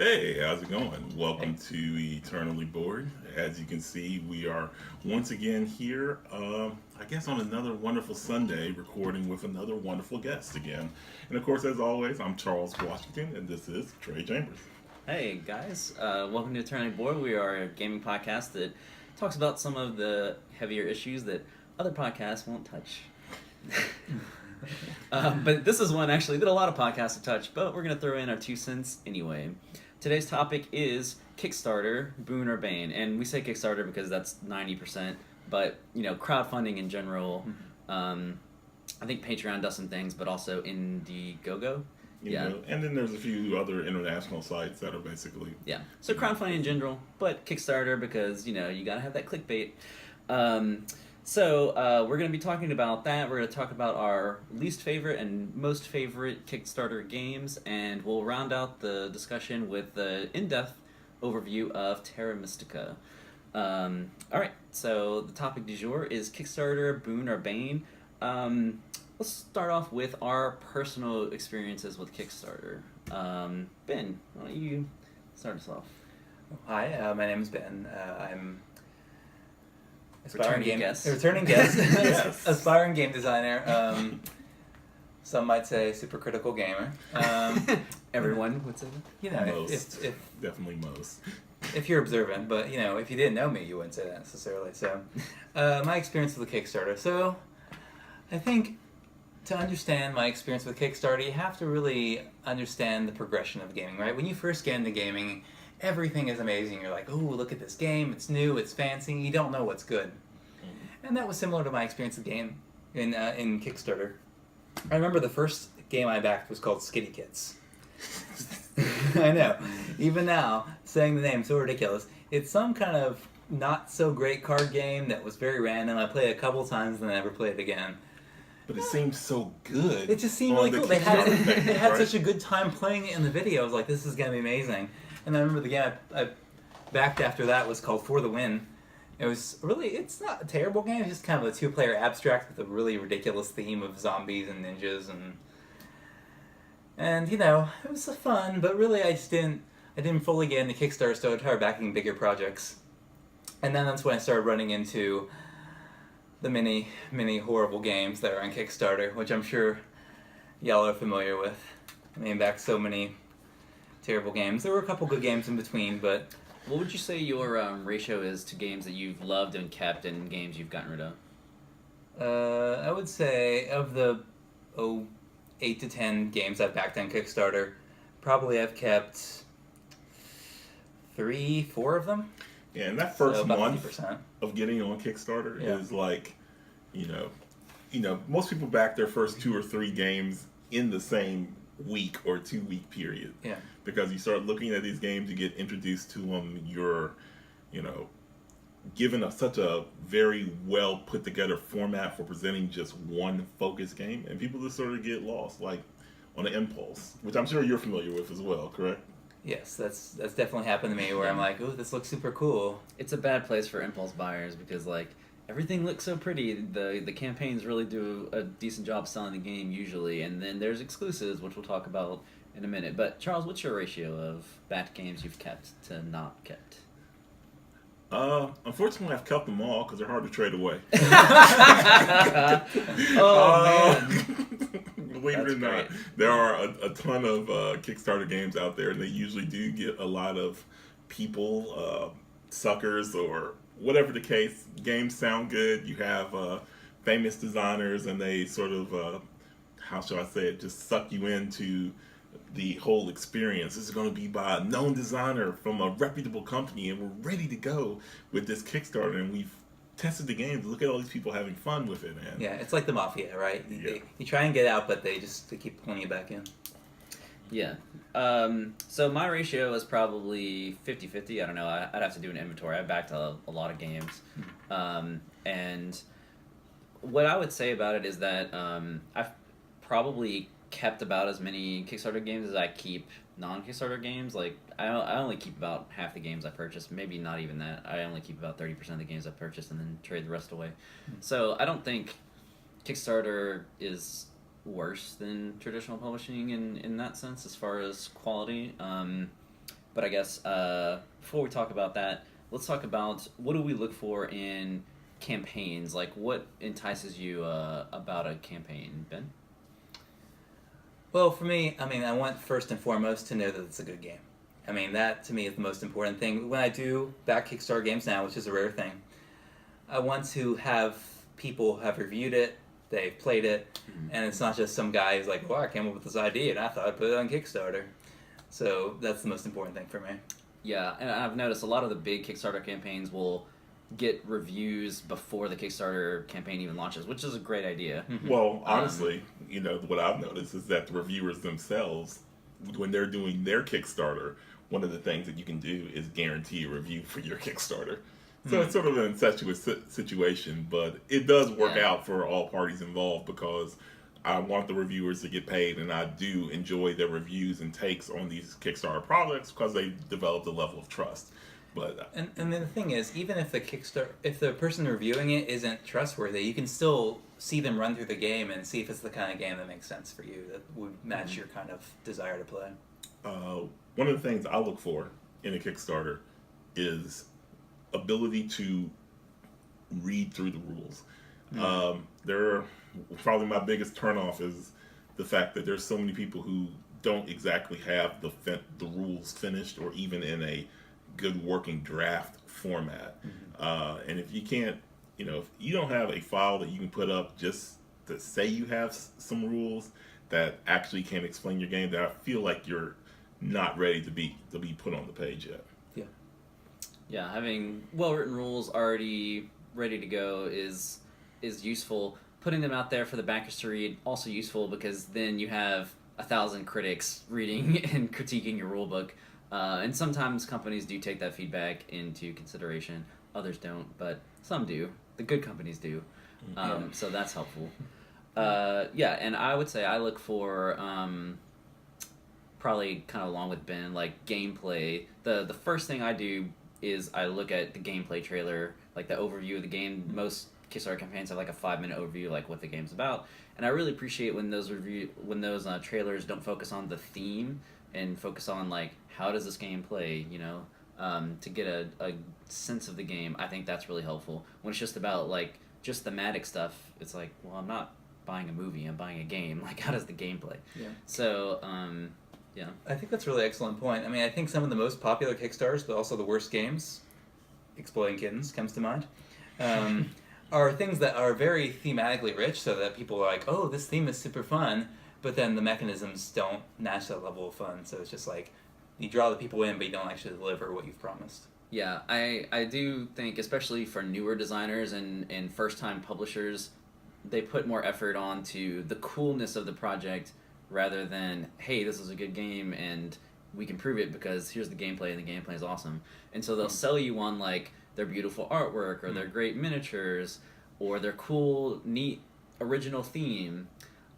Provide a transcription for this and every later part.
Hey, how's it going? Welcome to Eternally Bored. As you can see, we are once again here, I guess on another wonderful Sunday, recording with another wonderful guest again. And of course, as always, I'm Charles Washington, and this is Trey Chambers. Hey guys, welcome to Eternally Bored. We are a gaming podcast that talks about some of the heavier issues that other podcasts won't touch. But this is one actually that a lot of podcasts have touched, but we're going to throw in our 2 cents anyway. Today's topic is Kickstarter, Boon or Bane. And we say Kickstarter because that's 90%, but crowdfunding in general. I think Patreon does some things, but also Indiegogo. And then there's a few other international sites that are basically... Yeah, so crowdfunding in general, but Kickstarter because, you gotta have that clickbait. So we're going to be talking about that. We're going to talk about our least favorite and most favorite Kickstarter games, and we'll round out the discussion with the in-depth overview of Terra Mystica. All right, so the topic du jour is Kickstarter, Boon or Bane. Let's start off with our personal experiences with Kickstarter. Ben, why don't you start us off? Hi, my name is Ben. I'm Returning guest. Returning guest. Yes. Aspiring game designer. Some might say super critical gamer. Everyone would say that. Most. Definitely most. If you're observant, but if you didn't know me, you wouldn't say that necessarily. So, my experience with the Kickstarter. So, I think to understand my experience with Kickstarter, you have to really understand the progression of gaming, right? When you first get into gaming, everything is amazing. You're like, oh, look at this game. It's new. It's fancy. You don't know what's good. And that was similar to my experience with the game in Kickstarter. I remember the first game I backed was called Skitty Kits. I know. Even now, saying the name, so ridiculous. It's some kind of not so great card game that was very random. I played it a couple times and then never played it again. But it seemed so good. It just seemed really cool. They had such a good time playing it in the video. I was like, this is going to be amazing. And I remember the game I backed after that was called For the Win. It was really, it's not a terrible game, it's just kind of a two-player abstract with a really ridiculous theme of zombies and ninjas and it was fun, but really I didn't fully get into Kickstarter, so I started backing bigger projects. And then that's when I started running into the many, many horrible games that are on Kickstarter, which I'm sure y'all are familiar with. I mean, back so many terrible games. There were a couple good games in between, but... What would you say your ratio is to games that you've loved and kept and games you've gotten rid of? I would say of the 8 to 10 games I've backed on Kickstarter, probably I've kept 3-4 of them. Yeah, and that first month 50%. Of getting on Kickstarter is like, most people back their first 2 or 3 games in the same week or 2-week period. Yeah. Because you start looking at these games, you get introduced to them, you're, given such a very well put together format for presenting just one focused game, and people just sort of get lost, like on an impulse, which I'm sure you're familiar with as well, correct? Yes, that's definitely happened to me where I'm like, ooh, this looks super cool. It's a bad place for impulse buyers because everything looks so pretty. The campaigns really do a decent job selling the game usually, and then there's exclusives, which we'll talk about in a minute. But Charles, what's your ratio of backed games you've kept to not kept? Unfortunately, I've kept them all because they're hard to trade away. Man. Believe it or not, there are a ton of Kickstarter games out there, and they usually do get a lot of people, suckers, or whatever the case. Games sound good. You have famous designers, and they sort of, how shall I say it, just suck you into the whole experience. This is going to be by a known designer from a reputable company, and we're ready to go with this Kickstarter, and we've tested the games. Look at all these people having fun with it, man. Yeah, it's like the Mafia, right? Yeah. You try and get out, but they keep pulling you back in. Yeah. So my ratio is probably 50-50. I don't know. I'd have to do an inventory. I backed a lot of games. And what I would say about it is that I've probably kept about as many Kickstarter games as I keep non-Kickstarter games. I only keep about half the games I purchase, maybe not even that. I only keep about 30% of the games I purchase and then trade the rest away. So I don't think Kickstarter is worse than traditional publishing in that sense as far as quality. But I guess before we talk about that, let's talk about what do we look for in campaigns? Like, what entices you about a campaign, Ben? Well, for me, I mean, I want first and foremost to know that it's a good game. I mean, that to me is the most important thing. When I do back Kickstarter games now, which is a rare thing, I want to have people have reviewed it, they've played it, and it's not just some guy who's like, well, I came up with this idea and I thought I'd put it on Kickstarter. So that's the most important thing for me. Yeah, and I've noticed a lot of the big Kickstarter campaigns will get reviews before the Kickstarter campaign even launches, which is a great idea. Well, honestly, what I've noticed is that the reviewers themselves, when they're doing their Kickstarter, one of the things that you can do is guarantee a review for your Kickstarter. So it's sort of an incestuous situation, but it does work out for all parties involved because I want the reviewers to get paid, and I do enjoy their reviews and takes on these Kickstarter products because they developed a level of trust. But and then the thing is, even if the person reviewing it isn't trustworthy, you can still see them run through the game and see if it's the kind of game that makes sense for you, that would match your kind of desire to play. One of the things I look for in a Kickstarter is ability to read through the rules. Probably my biggest turnoff is the fact that there's so many people who don't exactly have the rules finished or even in a good working draft format. And if you can't, if you don't have a file that you can put up just to say you have some rules that actually can explain your game, then I feel like you're not ready to be put on the page yet. Yeah, having well-written rules already ready to go is useful. Putting them out there for the backers to read also useful because then you have 1,000 critics reading and critiquing your rulebook. And sometimes companies do take that feedback into consideration. Others don't, but some do. The good companies do. So that's helpful. And I would say I look for probably kind of along with Ben, like gameplay. The first thing I do is I look at the gameplay trailer, like the overview of the game. Most Kickstarter campaigns have like a 5-minute overview, like what the game's about. And I really appreciate when those trailers don't focus on the theme and focus on like how does this game play, to get a sense of the game. I think that's really helpful. When it's just about like just thematic stuff, it's like, well, I'm not buying a movie, I'm buying a game. Like, how does the game play? So I think that's a really excellent point. I mean, I think some of the most popular Kickstarters, but also the worst games, Exploding Kittens comes to mind, are things that are very thematically rich, so that people are like, oh, this theme is super fun, but then the mechanisms don't match that level of fun. So it's just like, you draw the people in, but you don't actually deliver what you've promised. Yeah, I do think, especially for newer designers and first-time publishers, they put more effort onto the coolness of the project rather than, hey, this is a good game and we can prove it because here's the gameplay and the gameplay is awesome. And so they'll sell you on like their beautiful artwork or their great miniatures or their cool, neat, original theme.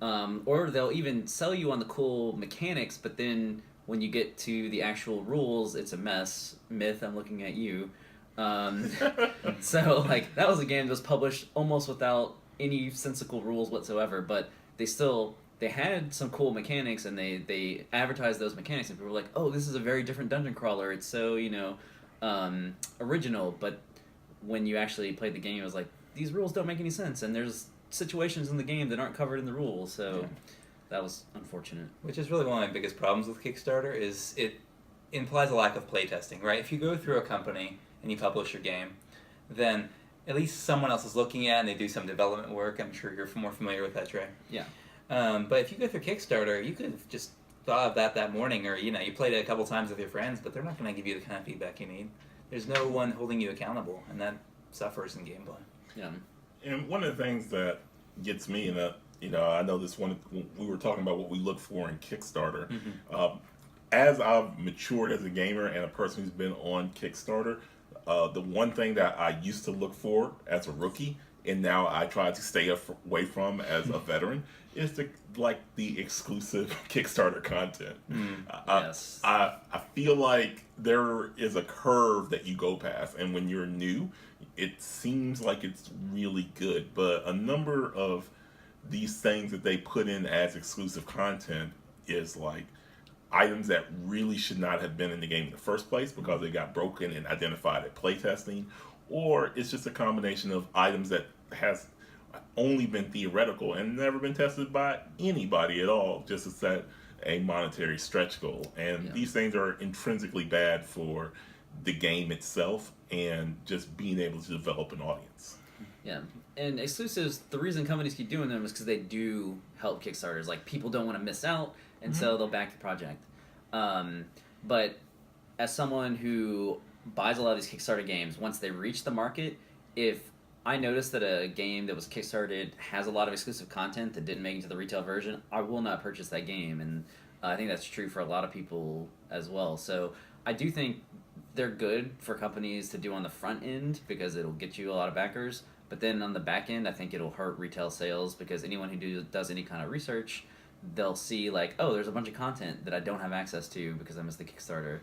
Or they'll even sell you on the cool mechanics, but then when you get to the actual rules, it's a mess. Myth, I'm looking at you. So like that was a game that was published almost without any sensical rules whatsoever, but they had some cool mechanics and they advertised those mechanics and people were like, oh, this is a very different dungeon crawler. It's so, original. But when you actually played the game, it was like, these rules don't make any sense. And there's situations in the game that aren't covered in the rules. So that was unfortunate. Which is really one of my biggest problems with Kickstarter is it implies a lack of playtesting, right? If you go through a company and you publish your game, then at least someone else is looking at it and they do some development work. I'm sure you're more familiar with that, Trey. Yeah. But if you go through Kickstarter, you could have just thought of that morning, or you played it a couple times with your friends, but they're not going to give you the kind of feedback you need. There's no one holding you accountable, and that suffers in gameplay. Yeah. And one of the things that gets me in I know this one, we were talking about what we look for in Kickstarter. As I've matured as a gamer and a person who's been on Kickstarter, the one thing that I used to look for as a rookie, and now I try to stay away from as a veteran, is the exclusive Kickstarter content. Yes. I feel like there is a curve that you go past, and when you're new, it seems like it's really good, but a number of these things that they put in as exclusive content is like, items that really should not have been in the game in the first place because they got broken and identified at playtesting, or it's just a combination of items that has only been theoretical and never been tested by anybody at all, just to set a monetary stretch goal. And these things are intrinsically bad for the game itself and just being able to develop an audience. Yeah, and exclusives, the reason companies keep doing them is because they do help Kickstarters. Like, people don't want to miss out, and so they'll back the project. But as someone who buys a lot of these Kickstarter games, once they reach the market, if I notice that a game that was Kickstarted has a lot of exclusive content that didn't make it to the retail version, I will not purchase that game, and I think that's true for a lot of people as well. So I do think they're good for companies to do on the front end because it'll get you a lot of backers, but then on the back end, I think it'll hurt retail sales because anyone who does any kind of research, they'll see like, oh, there's a bunch of content that I don't have access to because I missed the Kickstarter.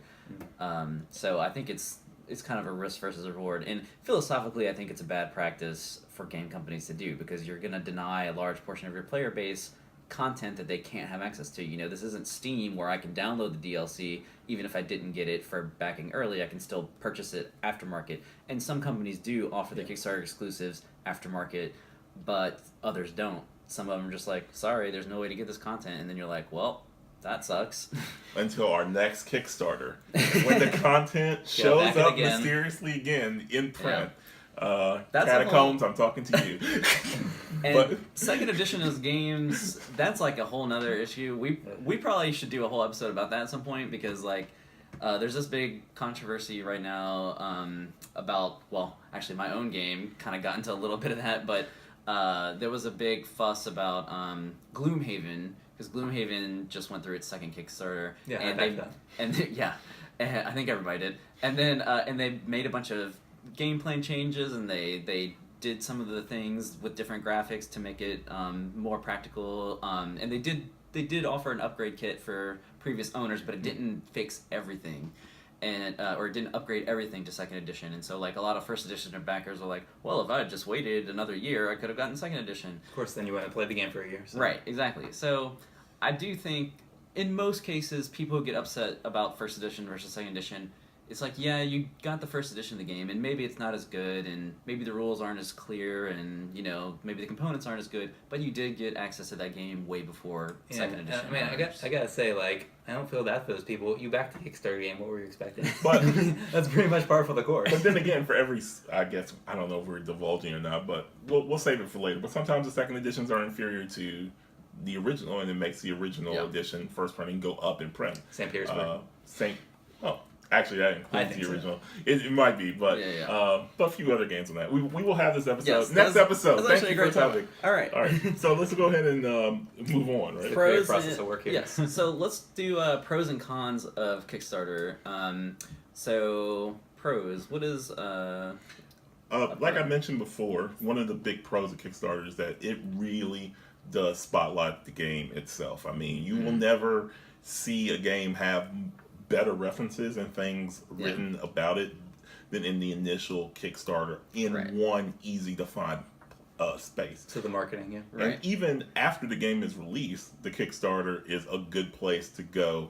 So I think it's kind of a risk versus a reward. And philosophically, I think it's a bad practice for game companies to do because you're going to deny a large portion of your player base content that they can't have access to. You know, this isn't Steam where I can download the DLC even if I didn't get it for backing early. I can still purchase it aftermarket. And some companies do offer their Kickstarter exclusives aftermarket, but others don't. Some of them are just like, sorry, there's no way to get this content. And then you're like, well, that sucks. Until our next Kickstarter, when the content shows up mysteriously again in print. Catacombs, I'm talking to you. And but second edition of games, that's like a whole nother issue. We probably should do a whole episode about that at some point because like there's this big controversy right now about, well, actually my own game kind of got into a little bit of that, but there was a big fuss about Gloomhaven because Gloomhaven just went through its second Kickstarter. Yeah, and I think everybody did. And then and they made a bunch of game plan changes, and they did some of the things with different graphics to make it more practical. And they did offer an upgrade kit for previous owners, but it didn't fix everything, and or it didn't upgrade everything to second edition. And so like a lot of first edition backers are like, well, if I had just waited another year, I could have gotten second edition. Of course, then you wouldn't have played the game for a year. So. Right, exactly. So I do think in most cases people who get upset about first edition versus second edition, it's like, yeah, you got the first edition of the game, and maybe it's not as good, and maybe the rules aren't as clear, and, you know, maybe the components aren't as good, but you did get access to that game way before second edition. I mean, I gotta say, like, I don't feel that for those people. You backed the Kickstarter game, what were you expecting? But that's pretty much par for the course. But then again, for every, I guess, I don't know if we're divulging or not, but we'll save it for later. But sometimes the second editions are inferior to the original, and it makes the original edition first printing go up in print. St. Petersburg. Actually, that includes the original. So. It might be, but but a few other games on that. We will have this episode. Yes, next episode. That's Thank you for the topic. All right. So let's go ahead and move on. Right. The creative process of work here. Yes. So let's do pros and cons of Kickstarter. So pros. What is like I mentioned before, one of the big pros of Kickstarter is that it really does spotlight the game itself. I mean, you will never see a game have better references and things written about it than in the initial Kickstarter in one easy to find space. So the marketing, yeah. Right. And even after the game is released, the Kickstarter is a good place to go.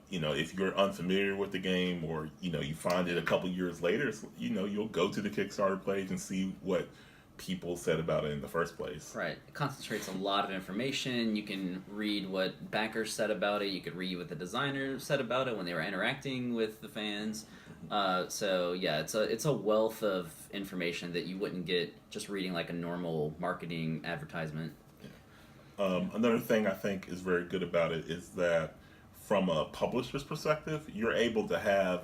You know, if you're unfamiliar with the game, or you know you find it a couple years later, you know you'll go to the Kickstarter page and see what people said about it in the first place. Right. It concentrates a lot of information. You can read what backers said about it. You could read what the designers said about it when they were interacting with the fans. So yeah, it's a wealth of information that you wouldn't get just reading like a normal marketing advertisement. Yeah. Another thing I think is very good about it is that from a publisher's perspective, you're able to have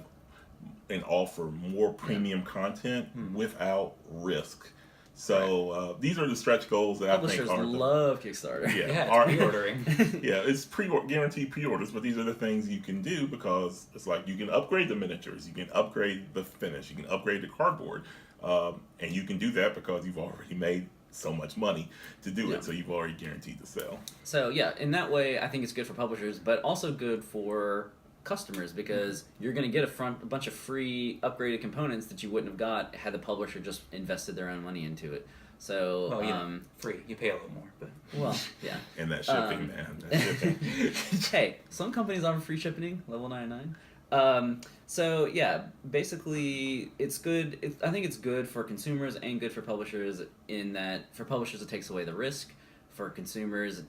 and offer more premium content without risk. So these are the stretch goals that Publishers I think love Kickstarter. Yeah, pre-ordering. Yeah, it's guaranteed pre-orders, but these are the things you can do because it's like you can upgrade the miniatures, you can upgrade the finish, you can upgrade the cardboard, and you can do that because you've already made so much money to do it, so you've already guaranteed the sale. So yeah, in that way, I think it's good for publishers, but also good for customers because you're going to get a bunch of free upgraded components that you wouldn't have got had the publisher just invested their own money into it. So, Well, free. You pay a little more, but well, yeah. And that shipping, man. That shipping. Hey, some companies offer free shipping, level 99. So yeah, basically, it's good. I think it's good for consumers and good for publishers in that for publishers it takes away the risk. For consumers,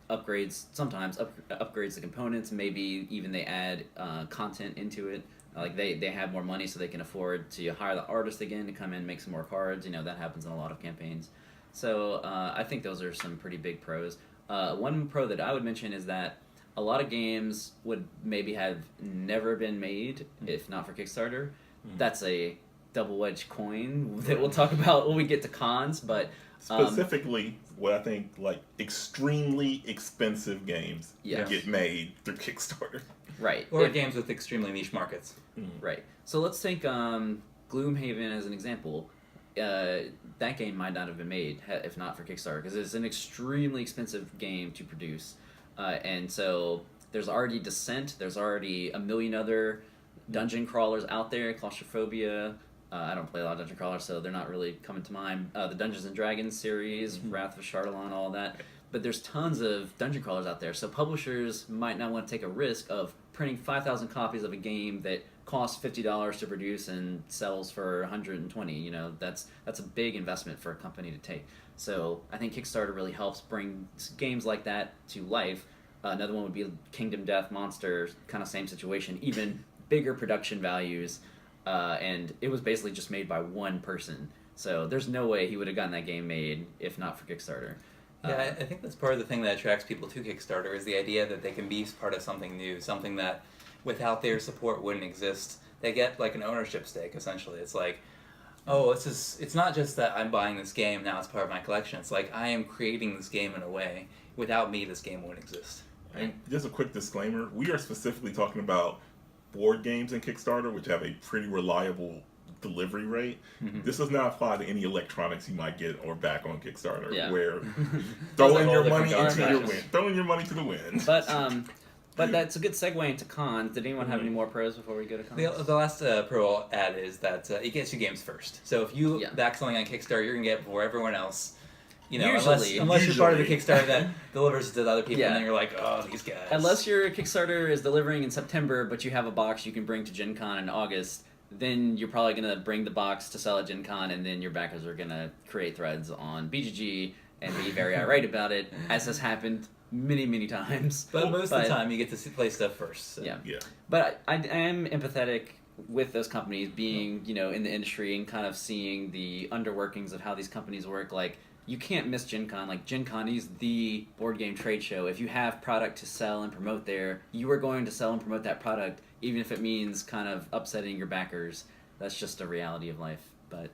sometimes upgrades the components. Maybe even they add content into it. Like they have more money so they can afford to hire the artist again to come in and make some more cards. That happens in a lot of campaigns. So I think those are some pretty big pros. One pro that I would mention is that a lot of games would maybe have never been made if not for Kickstarter. That's a double-edged coin that we'll talk about when we get to cons, but specifically what I think like extremely expensive games get made through Kickstarter. Right. Or games with extremely niche markets. Right. So let's take Gloomhaven as an example. That game might not have been made if not for Kickstarter because it's an extremely expensive game to produce. And so there's already Descent, there's already a million other dungeon crawlers out there, Claustrophobia. I don't play a lot of dungeon crawlers, so they're not really coming to mind. The Dungeons & Dragons series, Wrath of Shardalon, all that. But there's tons of dungeon crawlers out there, so publishers might not want to take a risk of printing 5,000 copies of a game that costs $50 to produce and sells for $120. That's a big investment for a company to take. So I think Kickstarter really helps bring games like that to life. Another one would be Kingdom Death Monster, kind of same situation, even bigger production values, and it was basically just made by one person. So there's no way he would have gotten that game made if not for Kickstarter. Yeah, I think that's part of the thing that attracts people to Kickstarter is the idea that they can be part of something new, something that without their support wouldn't exist. They get like an ownership stake, essentially. It's like, it's not just that I'm buying this game, now it's part of my collection. It's like I am creating this game in a way. Without me, this game wouldn't exist. And just a quick disclaimer, we are specifically talking about board games in Kickstarter, which have a pretty reliable delivery rate. This does not apply to any electronics you might get or back on Kickstarter, where throwing your money to the wind. But that's a good segue into cons. Did anyone have any more pros before we go to cons? The last pro I'll add is that it gets you games first. So if you back something on Kickstarter, you're going to get before everyone else. Unless you're part of the Kickstarter that delivers to the other people, and then you're like, oh, these guys. Unless your Kickstarter is delivering in September, but you have a box you can bring to Gen Con in August, then you're probably going to bring the box to sell at Gen Con, and then your backers are going to create threads on BGG and be very irate about it, as has happened many, many times. But most of the time, you get to play stuff first. So. Yeah. But I am empathetic with those companies being, in the industry and kind of seeing the underworkings of how these companies work. Like, you can't miss Gen Con. Like, Gen Con is the board game trade show. If you have product to sell and promote there, you are going to sell and promote that product, even if it means kind of upsetting your backers. That's just a reality of life. But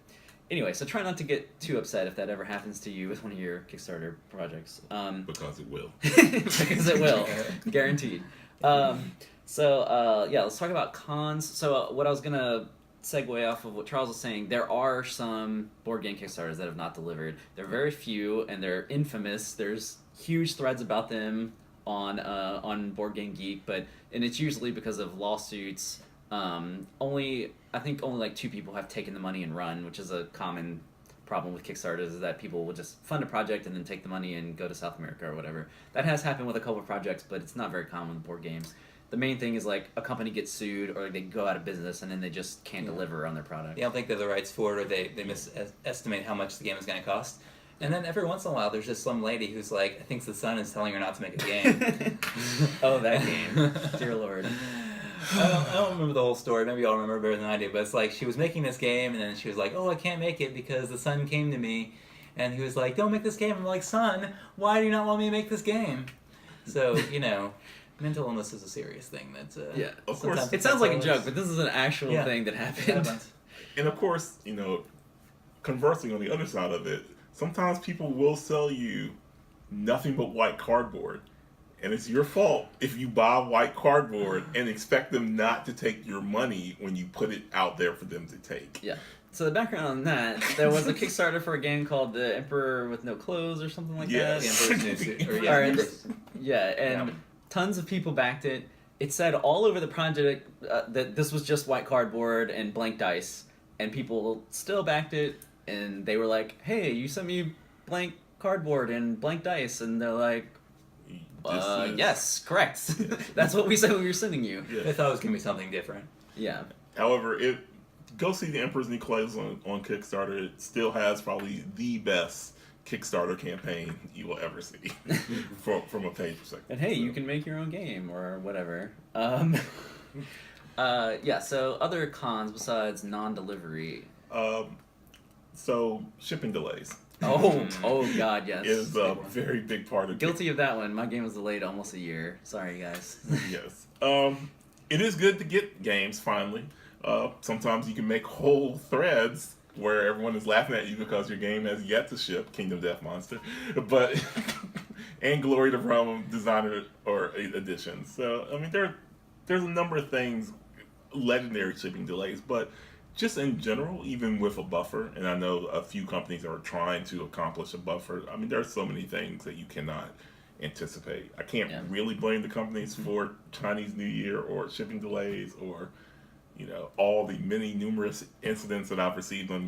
anyway, so try not to get too upset if that ever happens to you with one of your Kickstarter projects. Because it will. Because it will. Guaranteed. Let's talk about cons. So what I was going to segue off of what Charles was saying, there are some board game Kickstarters that have not delivered. They're very few, and they're infamous. There's huge threads about them on Board Game Geek, and it's usually because of lawsuits. I think only like 2 people have taken the money and run, which is a common problem with Kickstarters, is that people will just fund a project and then take the money and go to South America or whatever. That has happened with a couple of projects, but it's not very common with board games. The main thing is like a company gets sued or they go out of business and then they just can't deliver on their product. They don't think they have the rights for it, or they estimate how much the game is going to cost. And then every once in a while, there's just some lady who's like, thinks the sun is telling her not to make a game. Oh, that game. Dear Lord. I don't remember the whole story. Maybe y'all remember better than I do. But it's like she was making this game, and then she was like, oh, I can't make it because the sun came to me. And he was like, don't make this game. I'm like, son, why do you not want me to make this game? So, mental illness is a serious thing. That's of course. It sounds like a joke, but this is an actual thing that happened. And of course, conversing on the other side of it, sometimes people will sell you nothing but white cardboard. And it's your fault if you buy white cardboard and expect them not to take your money when you put it out there for them to take. Yeah. So the background on that, there was a Kickstarter for a game called The Emperor with No Clothes or something like that. The Emperor's New Suit. Tons of people backed it. It said all over the project that this was just white cardboard and blank dice, and people still backed it. and they were like, "Hey, you sent me blank cardboard and blank dice," and they're like, yes, correct. That's what we said we were sending you. Yeah. I thought it was gonna be something different. Yeah. However, go see the Emperor's New Clothes on Kickstarter. It still has probably the best Kickstarter campaign you will ever see from a page perspective. And hey, you can make your own game or whatever. Yeah, so other cons besides non-delivery. So shipping delays Oh God, yes. is a very big part of Guilty of that one. My game was delayed almost a year. Sorry, guys. Yes. It is good to get games finally. Sometimes you can make whole threads where everyone is laughing at you because your game has yet to ship, Kingdom Death Monster, but and Glory to Realm Designer or Edition. So I mean, there's a number of things, legendary shipping delays, but just in general, even with a buffer, and I know a few companies are trying to accomplish a buffer. I mean, there are so many things that you cannot anticipate. I can't really blame the companies for Chinese New Year or shipping delays or, all the many numerous incidents that I've received in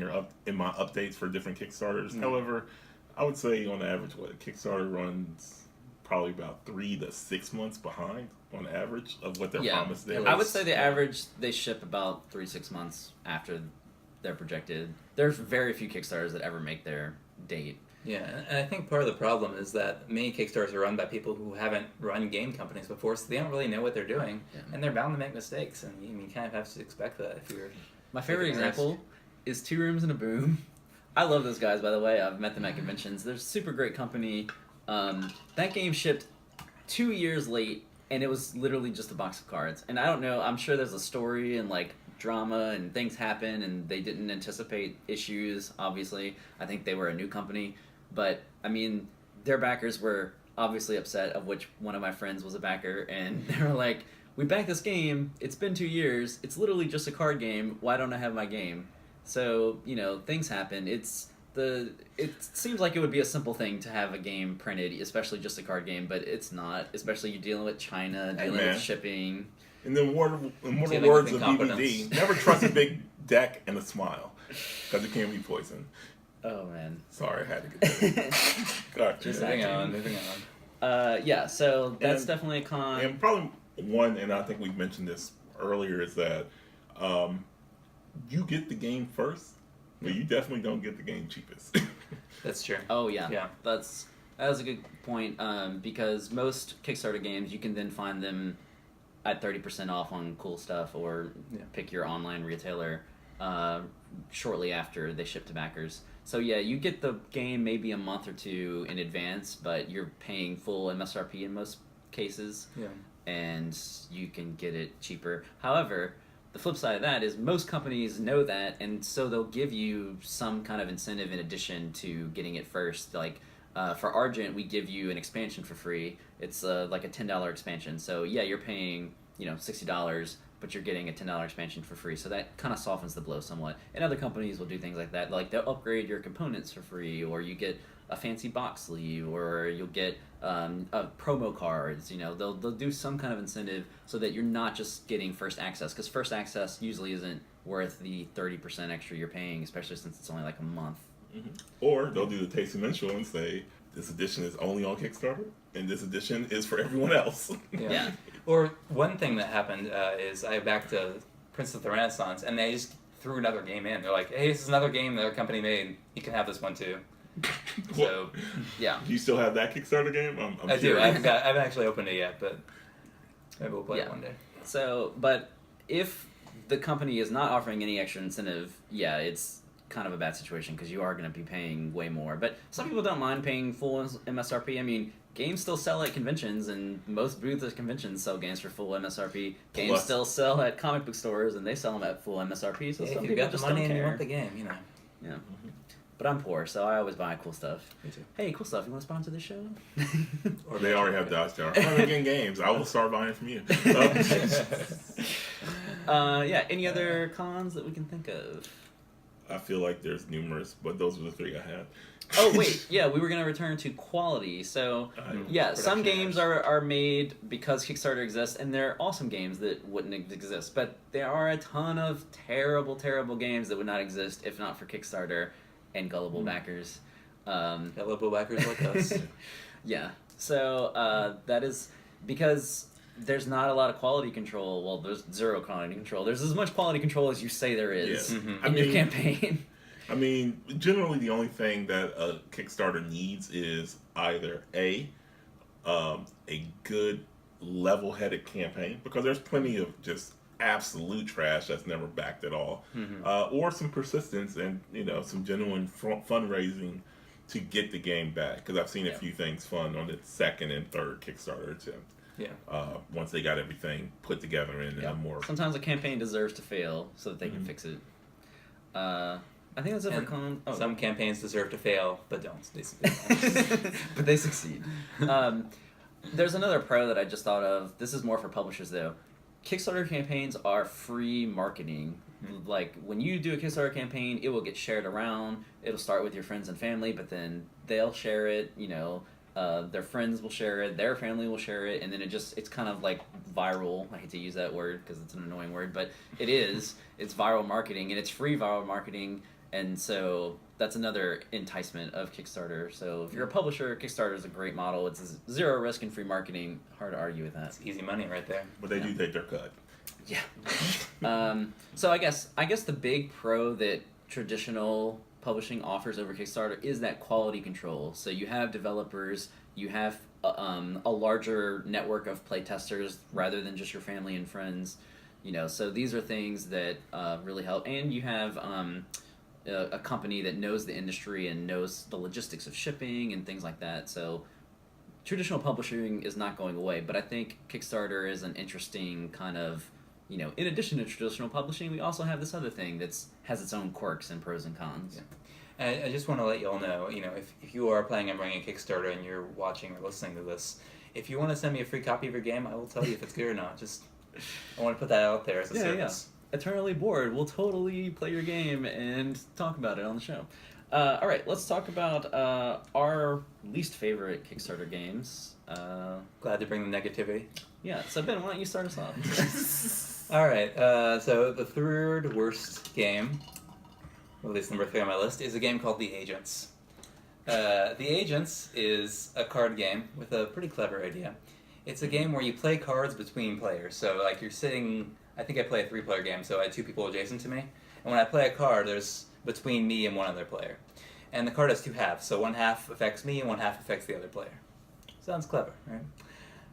my updates for different Kickstarters. However, I would say on average, a Kickstarter runs probably about 3 to 6 months behind on average of what they're promised. I would say the average they ship about 3-6 months after they're projected. There's very few Kickstarters that ever make their date. Yeah, and I think part of the problem is that many Kickstarters are run by people who haven't run game companies before, so they don't really know what they're doing, and they're bound to make mistakes, and you kind of have to expect that if you're... My favorite example is 2 Rooms and a Boom. I love those guys, by the way. I've met them at conventions. They're a super great company. That game shipped 2 years late, and it was literally just a box of cards. And I don't know, I'm sure there's a story and drama and things happen, and they didn't anticipate issues, obviously. I think they were a new company. But, I mean, their backers were obviously upset, of which one of my friends was a backer, and they were like, we backed this game, it's been 2 years, it's literally just a card game, why don't I have my game? So, things happen. It seems like it would be a simple thing to have a game printed, especially just a card game, but it's not, especially you're dealing with China, dealing with shipping. And then immortal words of BBD, never trust a big deck and a smile, because it can be poison. Oh, man. Sorry, I had to get that. Just moving on. Yeah, so that's definitely a con. And probably one, and I think we mentioned this earlier, is that you get the game first, but you definitely don't get the game cheapest. That's true. Oh, yeah. That was a good point, because most Kickstarter games, you can then find them at 30% off on cool stuff, or pick your online retailer shortly after they ship to backers. So yeah, you get the game maybe a month or 2 in advance, but you're paying full MSRP in most cases, and you can get it cheaper. However, the flip side of that is most companies know that, and so they'll give you some kind of incentive in addition to getting it first. Like for Argent, we give you an expansion for free. It's like a $10 expansion. So yeah, you're paying $60, but you're getting a $10 expansion for free. So that kind of softens the blow somewhat. And other companies will do things like that. Like they'll upgrade your components for free, or you get a fancy box sleeve, or you'll get promo cards. They'll do some kind of incentive so that you're not just getting first access, because first access usually isn't worth the 30% extra you're paying, especially since it's only like a month. Mm-hmm. Or they'll do the tasteful and say, this edition is only on Kickstarter, and this edition is for everyone else. Yeah. Or one thing that happened is I backed Prince of the Renaissance, and they just threw another game in. They're like, hey, this is another game that our company made. You can have this one too. So, yeah. Do you still have that Kickstarter game? I'm I do. I haven't actually opened it yet, but maybe we'll play it one day. So, but if the company is not offering any extra incentive, it's kind of a bad situation, because you are going to be paying way more. But some people don't mind paying full MSRP. I mean, games still sell at conventions, and most booths at conventions sell games for full MSRP. Games still sell at comic book stores, and they sell them at full MSRP. So some people just don't care. If you got the money and you want the game, Yeah. Mm-hmm. But I'm poor, so I always buy cool stuff. Me too. Hey, cool stuff. You want to sponsor this show? Or they already have Dodge Tower. I'm getting games. I will start buying from you. Any other cons that we can think of? I feel like there's numerous, but those were the 3 I had. Oh, wait. Yeah, we were going to return to quality. So, some games are made because Kickstarter exists, and they're awesome games that wouldn't exist. But there are a ton of terrible, terrible games that would not exist if not for Kickstarter. and gullible backers. Gullible backers like us. Yeah. So that is because there's not a lot of quality control. Well, there's zero quality control. There's as much quality control as you say there is in your campaign. I mean, generally the only thing that a Kickstarter needs is either a good level-headed campaign, because there's plenty of just absolute trash that's never backed at all, or some persistence and some genuine fundraising to get the game back, because I've seen a few things fun on its second and third Kickstarter attempt. Once they got everything put together in a more... Sometimes a campaign deserves to fail so that they can fix it. I think that's it for some campaigns deserve to fail, but don't. They succeed. But they succeed. There's another pro that I just thought of. This is more for publishers, though. Kickstarter campaigns are free marketing. Like, when you do a Kickstarter campaign, it will get shared around. It'll start with your friends and family, but then they'll share it, their friends will share it, their family will share it, and then it's kind of like viral. I hate to use that word because it's an annoying word, but it is. It's viral marketing, and it's free viral marketing, and so that's another enticement of Kickstarter. So if you're a publisher, Kickstarter is a great model. It's zero risk and free marketing. Hard to argue with that. It's easy money right there. But they do take their cut. Yeah. So I guess the big pro that traditional publishing offers over Kickstarter is that quality control. So you have developers, you have a larger network of playtesters rather than just your family and friends. So these are things that really help, and you have a company that knows the industry and knows the logistics of shipping and things like that. So traditional publishing is not going away, but I think Kickstarter is an interesting kind of, in addition to traditional publishing, we also have this other thing that has its own quirks and pros and cons. Yeah. I just want to let you all know, if you are planning on running a Kickstarter and you're watching or listening to this, if you want to send me a free copy of your game, I will tell you if it's good or not. I want to put that out there as a service. Yeah. Eternally Bored. We'll totally play your game and talk about it on the show. All right, let's talk about our least favorite Kickstarter games. Glad to bring the negativity. Yeah, so Ben, why don't you start us off? All right, so the third worst game, or at least number 3 on my list, is a game called The Agents. The Agents is a card game with a pretty clever idea. It's a game where you play cards between players. So, like, you're sitting... I think I play a 3-player game, so I had 2 people adjacent to me. And when I play a card, there's between me and one other player. And the card has 2 halves, so one half affects me and one half affects the other player. Sounds clever, right?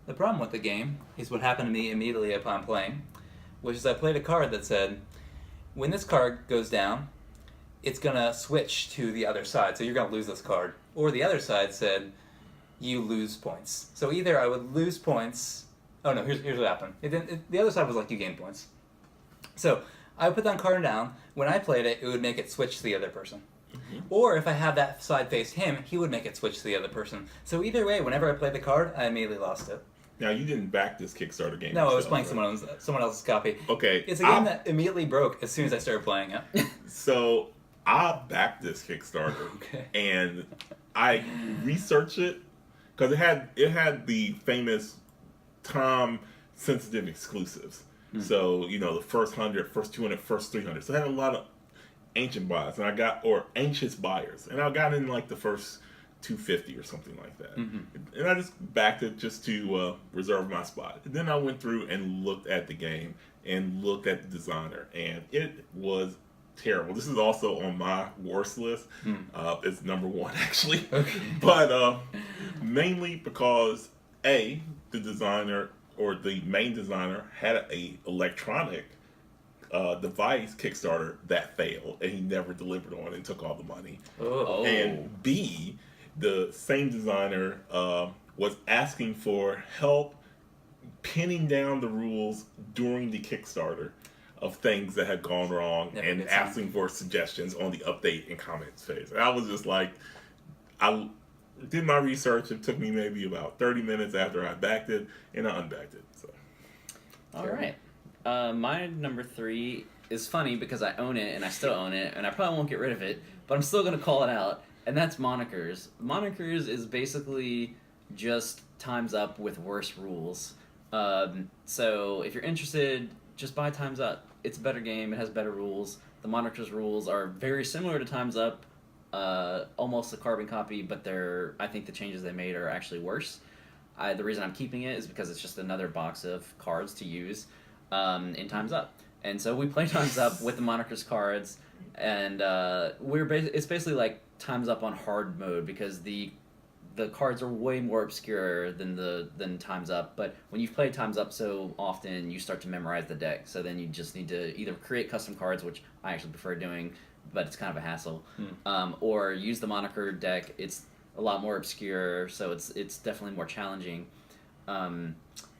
The problem with the game is what happened to me immediately upon playing, which is I played a card that said, when this card goes down, it's going to switch to the other side, so you're going to lose this card. Or the other side said, you lose points. So either I would lose points... Oh no, here's what happened. The other side was like, you gain points. So I would put that card down. When I played it, it would make it switch to the other person. Or if I had that side face him, he would make it switch to the other person. So either way, whenever I played the card, I immediately lost it. Now, you didn't back this Kickstarter game. No, I was playing someone else's copy. Okay. It's a game that immediately broke as soon as I started playing it. So I backed this Kickstarter, and I researched it because it had the famous time-sensitive exclusives. So the first 100, first 200, first 300. So I had a lot of ancient buyers, or anxious buyers, and I got in like the first 250 or something like that. And I just backed it just to reserve my spot. And then I went through and looked at the game and looked at the designer, and it was terrible. This is also on my worst list. It's number 1 actually. But mainly because the designer or the main designer had a electronic device Kickstarter that failed, and he never delivered on and took all the money. And B, the same designer was asking for help pinning down the rules during the Kickstarter of things that had gone wrong, and asking for suggestions on the update and comments phase. And I was just like, I did my research. It took me maybe about 30 minutes after I backed it, and I unbacked it. So. All right. My number 3 is funny because I own it, and I still own it, and I probably won't get rid of it, but I'm still going to call it out, and that's Monikers. Monikers is basically just Time's Up with worse rules. So if you're interested, just buy Time's Up. It's a better game. It has better rules. The Monikers rules are very similar to Time's Up, almost a carbon copy, but I think the changes they made are actually worse. The reason I'm keeping it is because it's just another box of cards to use in Time's Up. And so we play Time's Up with the Monikers cards, and it's basically like Time's Up on hard mode, because the cards are way more obscure than Time's Up. But when you've played Time's Up so often, you start to memorize the deck. So then you just need to either create custom cards, which I actually prefer doing, but it's kind of a hassle, or use the moniker deck. It's a lot more obscure, so it's definitely more challenging.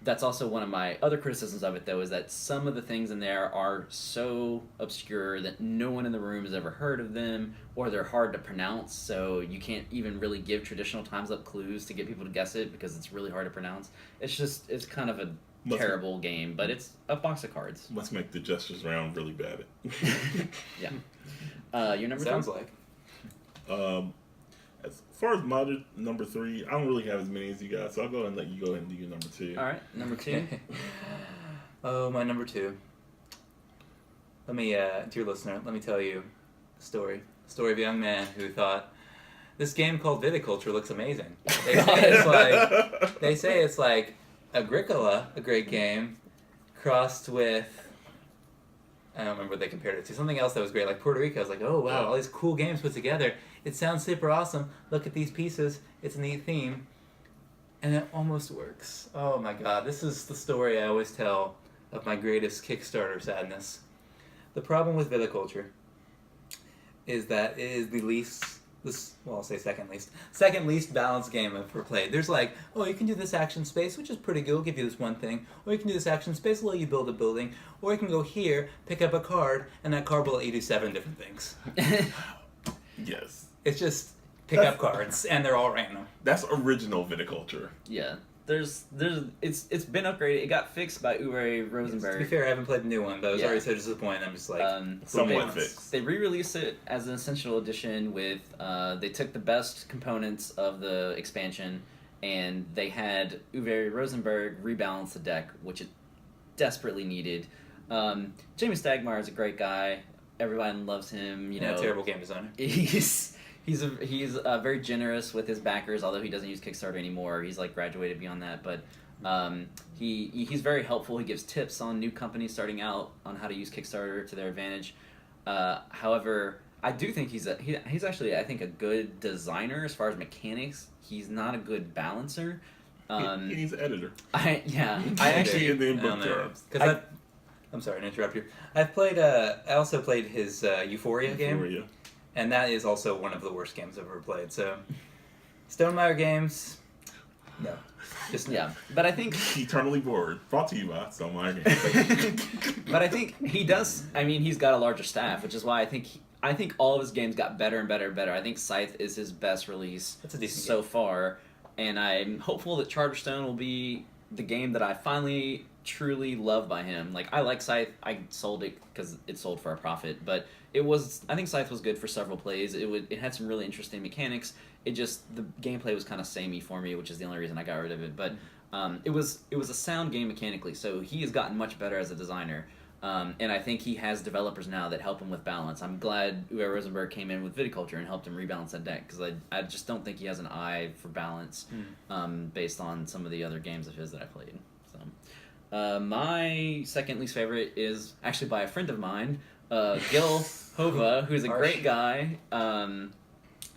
That's also one of my other criticisms of it, though, is that some of the things in there are so obscure that no one in the room has ever heard of them, or they're hard to pronounce, so you can't even really give traditional Time's Up clues to get people to guess it, because it's really hard to pronounce. It's kind of a terrible game, but it's a box of cards. Must make the gestures round really bad. Yeah. Your number Sounds three? like. As far as my number 3, I don't really have as many as you guys, so I'll go ahead and let you go ahead and do your number 2. All right, number 2. Oh, my number 2. Let me, dear listener, let me tell you a story. A story of a young man who thought, this game called Viticulture looks amazing. They say it's like Agricola, a great game, crossed with, I don't remember what they compared it to, something else that was great, like Puerto Rico. I was like, oh wow, all these cool games put together. It sounds super awesome. Look at these pieces. It's a neat theme. And it almost works. Oh my god, this is the story I always tell of my greatest Kickstarter sadness. The problem with Viticulture is that it is I'll say second least balanced game I've ever played. There's like, oh, you can do this action space, which is pretty good, it'll give you this one thing, or you can do this action space, it'll let you build a building, or you can go here, pick up a card, and that card will let you do 7 different things. Yes. It's just pick up cards, and they're all random. That's original Viticulture. Yeah. It's been upgraded. It got fixed by Uwe Rosenberg. To be fair, I haven't played the new one, but I was already so disappointed. I'm just like, somewhat fixed. They re-released it as an essential edition with, they took the best components of the expansion, and they had Uwe Rosenberg rebalance the deck, which it desperately needed. Jamie Stagmar is a great guy. Everyone loves him. You know, terrible game designer. He's very generous with his backers, although he doesn't use Kickstarter anymore. He's like graduated beyond that, but he's very helpful. He gives tips on new companies starting out on how to use Kickstarter to their advantage. However, I do think he's actually, I think, a good designer as far as mechanics. He's not a good balancer. He's an editor. I actually in book terms. I'm sorry to interrupt you. I also played his Euphoria game. And that is also one of the worst games I've ever played. So, Stonemaier games, no. Just yeah. But I think Eternally Bored, brought to you by Stonemaier Games. But I think he does. I mean, he's got a larger staff, which is why I think all of his games got better and better and better. I think Scythe is his best release so far, and I'm hopeful that Charterstone will be the game that I finally truly love by him. Like, I like Scythe. I sold it because it sold for a profit, but I think Scythe was good for several plays. It had some really interesting mechanics. The gameplay was kind of samey for me, which is the only reason I got rid of it. But it was a sound game mechanically, so he has gotten much better as a designer. And I think he has developers now that help him with balance. I'm glad Uwe Rosenberg came in with Viticulture and helped him rebalance that deck, because I just don't think he has an eye for balance based on some of the other games of his that I played. So, my second least favorite is actually by a friend of mine, Gil Hova, who's a great guy, and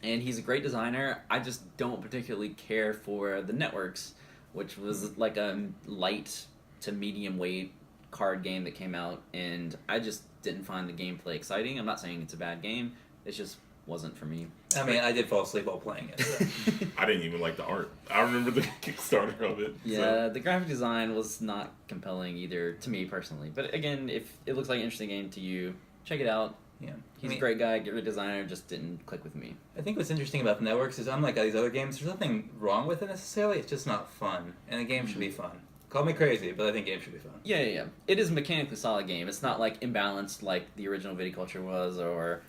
he's a great designer. I just don't particularly care for the Networks, which was like a light to medium weight card game that came out, and I just didn't find the gameplay exciting. I'm not saying it's a bad game, it just wasn't for me. I mean, I did fall asleep while playing it. So. I didn't even like the art. I remember the Kickstarter of it. Yeah, the graphic design was not compelling either to me personally. But again, if it looks like an interesting game to you, check it out. Yeah, he's a great guy, great designer, just didn't click with me. I think what's interesting about the Networks is, unlike all these other games, there's nothing wrong with it necessarily, it's just not fun. And a game should be fun. Call me crazy, but I think games should be fun. Yeah. It is a mechanically solid game. It's not like imbalanced like the original Viticulture was, or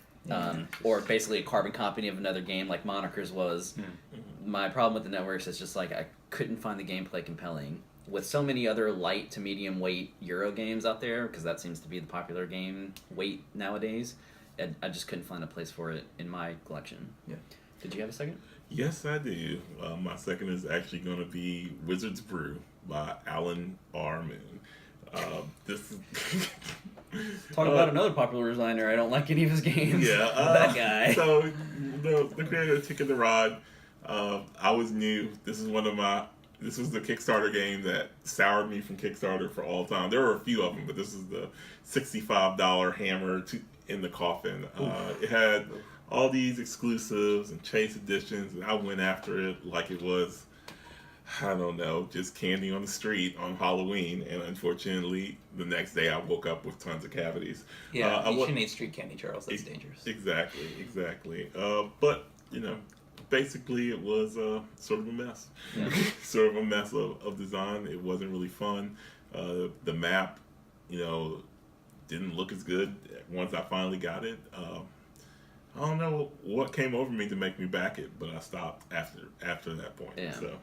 basically a carbon copy of another game like Monikers was. My problem with the Networks is just like I couldn't find the gameplay compelling. With so many other light to medium weight Euro games out there, because that seems to be the popular game weight nowadays, I just couldn't find a place for it in my collection. Yeah. Did you have a second? Yes, I do. My second is actually going to be Wizard's Brew by Alan R. Moon. This is Talk about another popular designer. I don't like any of his games. Yeah, that guy. So the creator of Ticket to Ride, I was new. This was the Kickstarter game that soured me from Kickstarter for all time. There were a few of them, but this is the $65 hammer in the coffin. It had all these exclusives and chase editions, and I went after it like it was, I don't know, just candy on the street on Halloween. And unfortunately, the next day I woke up with tons of cavities. Yeah, you shouldn't eat street candy, Charles. That's dangerous. Exactly. But, basically it was sort of a mess. Yeah. Sort of a mess of design. It wasn't really fun. The map, didn't look as good once I finally got it. I don't know what came over me to make me back it, but I stopped after that point. Yeah. So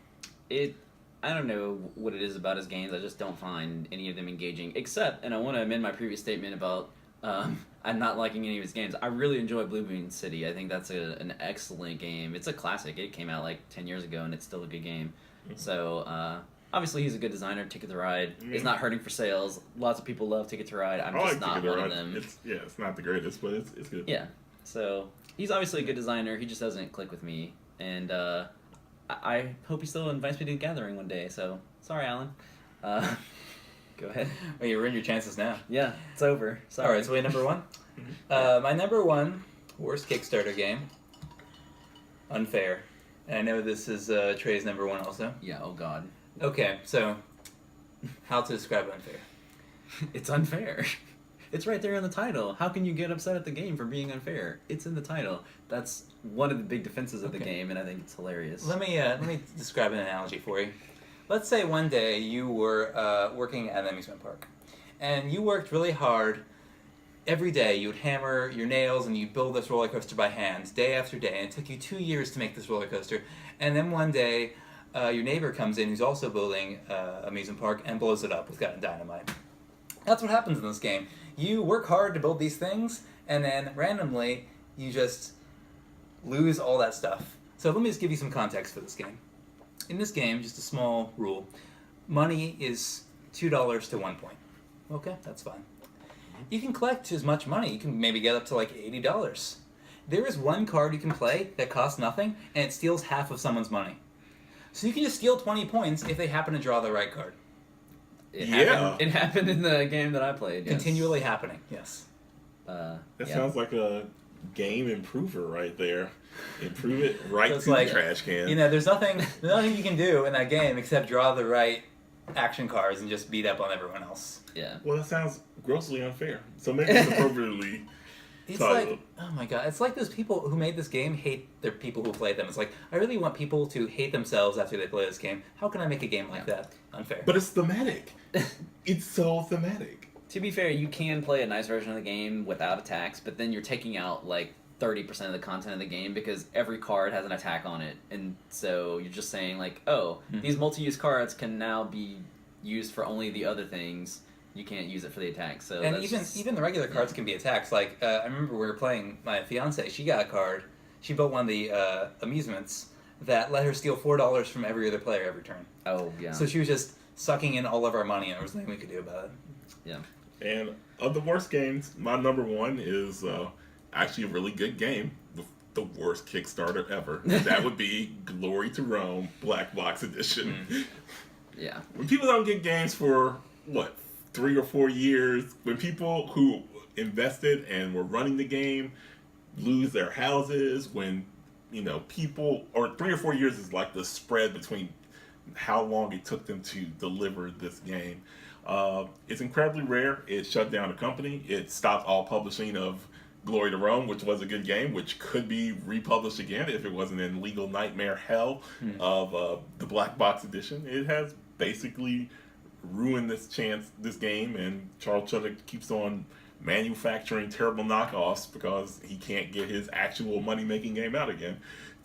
I don't know what it is about his games. I just don't find any of them engaging. Except, and I want to amend my previous statement about I'm not liking any of his games. I really enjoy Blue Moon City. I think that's an excellent game. It's a classic. It came out like 10 years ago, and it's still a good game. Mm-hmm. So obviously he's a good designer. Ticket to Ride is not hurting for sales. Lots of people love Ticket to Ride. I'm just not one of them. It's not the greatest, but it's good. Yeah. So he's obviously a good designer. He just doesn't click with me, and I hope he still invites me to a gathering one day. So sorry, Alan. Go ahead. Well, you ruined your chances now. Yeah, it's over. Sorry. All right, so number one. My number one worst Kickstarter game. Unfair. And I know this is Trey's number one also. Yeah. Oh God. Okay, so how to describe Unfair? It's unfair. It's right there in the title. How can you get upset at the game for being unfair? It's in the title. That's one of the big defenses of the game, and I think it's hilarious. Let me describe an analogy for you. Let's say one day you were working at an amusement park, and you worked really hard. Every day you would hammer your nails and you'd build this roller coaster by hand, day after day, and it took you 2 years to make this roller coaster. And then one day, your neighbor comes in who's also building an amusement park and blows it up with dynamite. That's what happens in this game. You work hard to build these things, and then randomly you just lose all that stuff. So let me just give you some context for this game. In this game, just a small rule, money is $2 to 1 point. Okay, that's fine. You can collect as much money. You can maybe get up to like $80. There is one card you can play that costs nothing, and it steals half of someone's money. So you can just steal 20 points if they happen to draw the right card. It happened in the game that I played. Yes. Continually happening, yes. That sounds like a game improver right there. Improve it right So to the trash can. There's nothing you can do in that game except draw the right action cards and just beat up on everyone else. Yeah. Well, that sounds grossly unfair. So maybe it's appropriately It's titled. like, oh my god, it's like those people who made this game hate the people who played them. It's like, I really want people to hate themselves after they play this game. How can I make a game like that? Unfair. But it's thematic. It's so thematic. To be fair, you can play a nice version of the game without attacks, but then you're taking out like 30% of the content of the game because every card has an attack on it. And so you're just saying like, these multi-use cards can now be used for only the other things. You can't use it for the attack. So and even the regular cards can be attacks. Like, I remember we were playing, my fiance, she got a card. She built one of the amusements that let her steal $4 from every other player every turn. Oh, yeah. So she was just sucking in all of our money and there was nothing we could do about it. Yeah. And of the worst games, my number one is actually a really good game. The worst Kickstarter ever. That would be Glory to Rome Black Box Edition. Yeah. When people don't get games for, 3 or 4 years, when people who invested and were running the game lose their houses, when, people, or 3 or 4 years is like the spread between how long it took them to deliver this game. It's incredibly rare. It shut down the company. It stopped all publishing of Glory to Rome, which was a good game, which could be republished again if it wasn't in legal nightmare hell of the Black Box Edition. It has basically ruined this game, and Charles Chuddick keeps on manufacturing terrible knockoffs because he can't get his actual money-making game out again.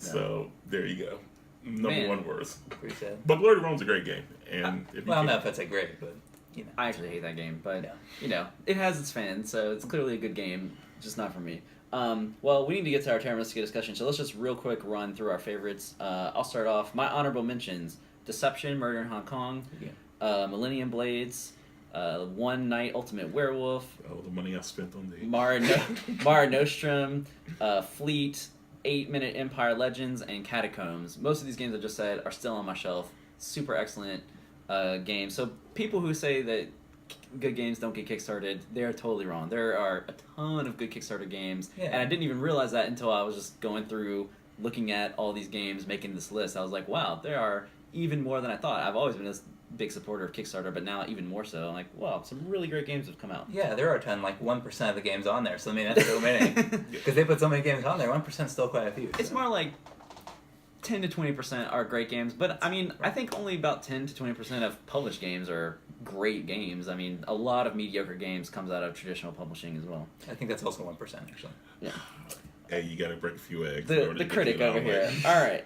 No. So there you go. Number one worst. Pretty sad. But Glory to Rome's a great game, and I don't know if that's a great, but you know. I actually hate that game, but Yeah. you know, it has its fans, so it's clearly a good game, just not for me. Well, we need to get to our Terra Mystica discussion, so let's just real quick run through our favorites. I'll start off. My honorable mentions: Deception, Murder in Hong Kong, Millennium Blades, One Night Ultimate Werewolf, Oh, the money I spent on the Mara Nostrum, Fleet, 8-Minute Empire Legends, and Catacombs. Most of these games I just said are still on my shelf. Super excellent games. So people who say that good games don't get kickstarted, they're totally wrong. There are a ton of good Kickstarter games, and I didn't even realize that until I was just going through, looking at all these games, making this list. I was like, wow, there are even more than I thought. I've always been a big supporter of Kickstarter, but now even more so. I'm like, wow, some really great games have come out. Yeah, there are a ton, like 1% of the games on there, so I mean, that's so many. Because they put so many games on there, 1% is still quite a few. It's so. more like 10 to 20% are great games, but I mean, I think only about 10 to 20% of published games are great games. I mean, a lot of mediocre games comes out of traditional publishing as well. I think that's also 1%, actually. Yeah. Hey, you got to break a few eggs. The critic over here. All right.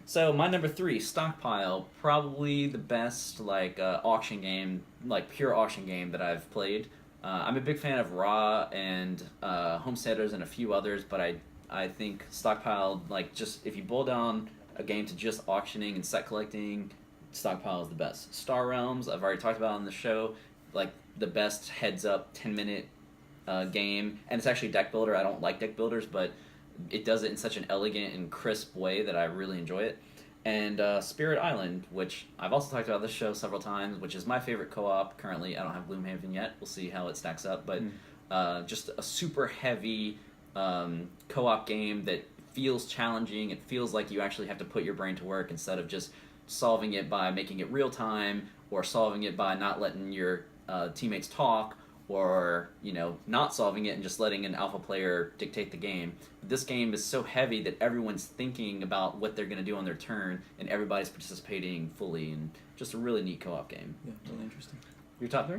So my number 3, Stockpile, probably the best like auction game, like pure auction game that I've played. I'm a big fan of Raw and Homesteaders and a few others, but I think Stockpile, like, just if you boil down a game to just auctioning and set collecting, Stockpile is the best. Star Realms, I've already talked about on the show, like the best heads-up 10-minute game, and it's actually deck builder. I don't like deck builders, but it does it in such an elegant and crisp way that I really enjoy it. And Spirit Island, which I've also talked about this show several times, which is my favorite co-op currently. I don't have Gloomhaven yet. We'll see how it stacks up, but just a super heavy co-op game that feels challenging. It feels like you actually have to put your brain to work instead of just solving it by making it real time, or solving it by not letting your teammates talk, or not solving it and just letting an alpha player dictate the game. This game is so heavy that everyone's thinking about what they're going to do on their turn, and everybody's participating fully, and just a really neat co-op game. Yeah, really interesting. Your top 3?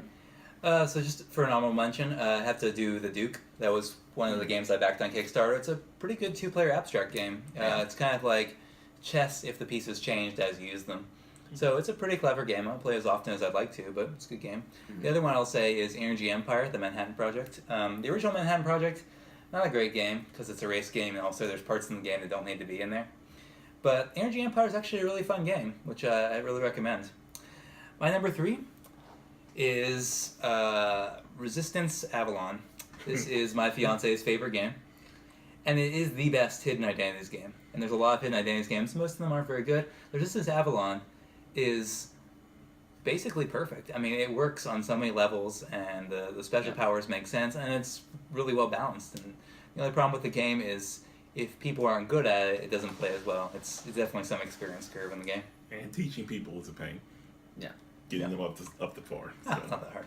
So just for an honorable mention, I have to do The Duke. That was one of the games I backed on Kickstarter. It's a pretty good 2-player abstract game. It's kind of like chess if the pieces changed as you use them. So it's a pretty clever game. I don't play as often as I'd like to, but it's a good game. The other one I'll say is Energy Empire, the Manhattan Project. The original Manhattan Project, not a great game, because it's a race game, and also there's parts in the game that don't need to be in there. But Energy Empire is actually a really fun game, which I really recommend. My number 3 is Resistance Avalon. This is my fiance's favorite game, and it is the best hidden identities game. And there's a lot of hidden identities games. Most of them aren't very good. Resistance Avalon is basically perfect. I mean, it works on so many levels, and the special powers make sense, and it's really well balanced. And the only problem with the game is if people aren't good at it, it doesn't play as well. It's definitely some experience curve in the game. And teaching people is a pain. Yeah. Getting them up the par. So. It's not that hard.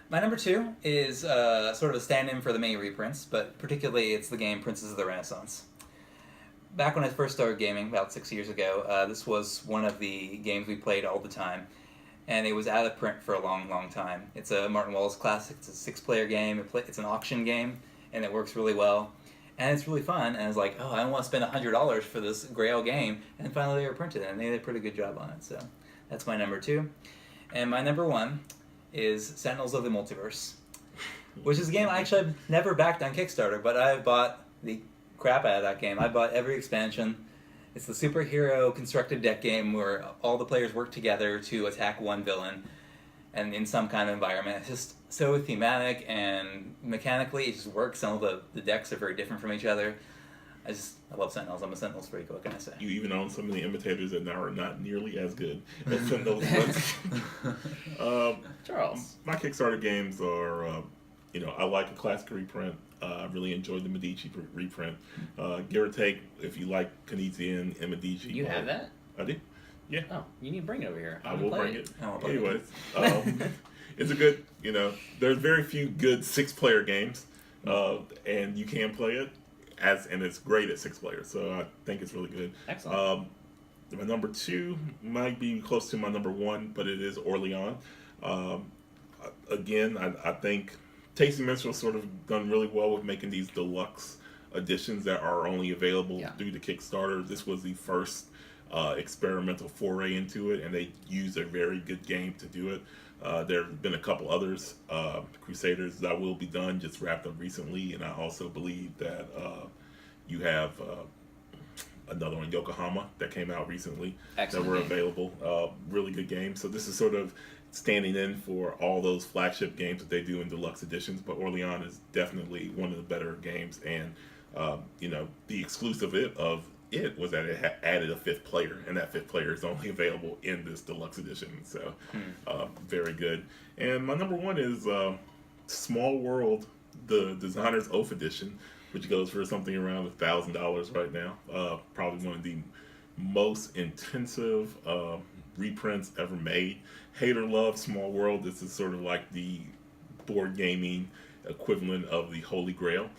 My number 2 is sort of a stand-in for the mini reprints, but particularly it's the game Princes of the Renaissance. Back when I first started gaming, about 6 years ago, this was one of the games we played all the time, and it was out of print for a long, long time. It's a Martin Wallace classic. It's a 6-player game. It's an auction game, and it works really well, and it's really fun. And it's like, oh, I don't want to spend $100 for this Grail game, and finally they were printed, and they did a pretty good job on it. So that's my number 2, and my number 1 is Sentinels of the Multiverse, which is a game I actually have never backed on Kickstarter, but I've bought the crap out of that game. I bought every expansion. It's the superhero constructed deck game where all the players work together to attack one villain, and in some kind of environment. It's just so thematic, and mechanically it just works. Some of the decks are very different from each other. I love Sentinels. I'm a Sentinels freak. What can I say? You even own some of the imitators that now are not nearly as good as Sentinels. Charles. My Kickstarter games are, I like a classic reprint. I really enjoyed the Medici reprint. Give or take, if you like Canisian and Medici. You have that? I do. Yeah. Oh, you need to bring it over here. I will bring it. I won't play Anyways, it's a good, there's very few good 6-player games, and you can play it, and it's great at 6 players, so I think it's really good. Excellent. My number 2 might be close to my number 1, but it is Orleans. Again, I think Tasty Minstrel sort of done really well with making these deluxe editions that are only available through the Kickstarter. This was the first experimental foray into it, and they used a very good game to do it. There have been a couple others, Crusaders that will be done, just wrapped up recently, and I also believe that you have another one, Yokohama, that came out recently. Excellent that were game. available. Really good game. So this is sort of standing in for all those flagship games that they do in deluxe editions. But Orleans is definitely one of the better games, and the exclusive of it was that it had added a fifth player, and that fifth player is only available in this deluxe edition. So very good. And my number one is Small World, the Designer's Oath edition, which goes for something around $1,000 right now. Probably one of the most intensive reprints ever made. Hate or love Small World. This is sort of like the board gaming equivalent of the Holy Grail.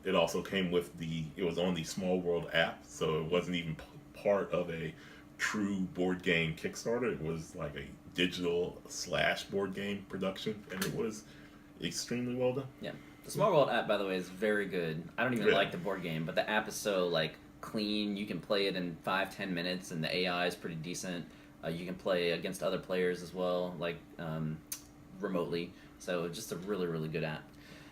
It also came with it was on the Small World app, so it wasn't even part of a true board game Kickstarter. It was like a digital / board game production, and it was extremely well done. Yeah. The Small World app, by the way, is very good. I don't even Yeah. like the board game, but the app is so clean. You can play it in 5-10 minutes, and the AI is pretty decent. You can play against other players as well, remotely. So just a really, really good app.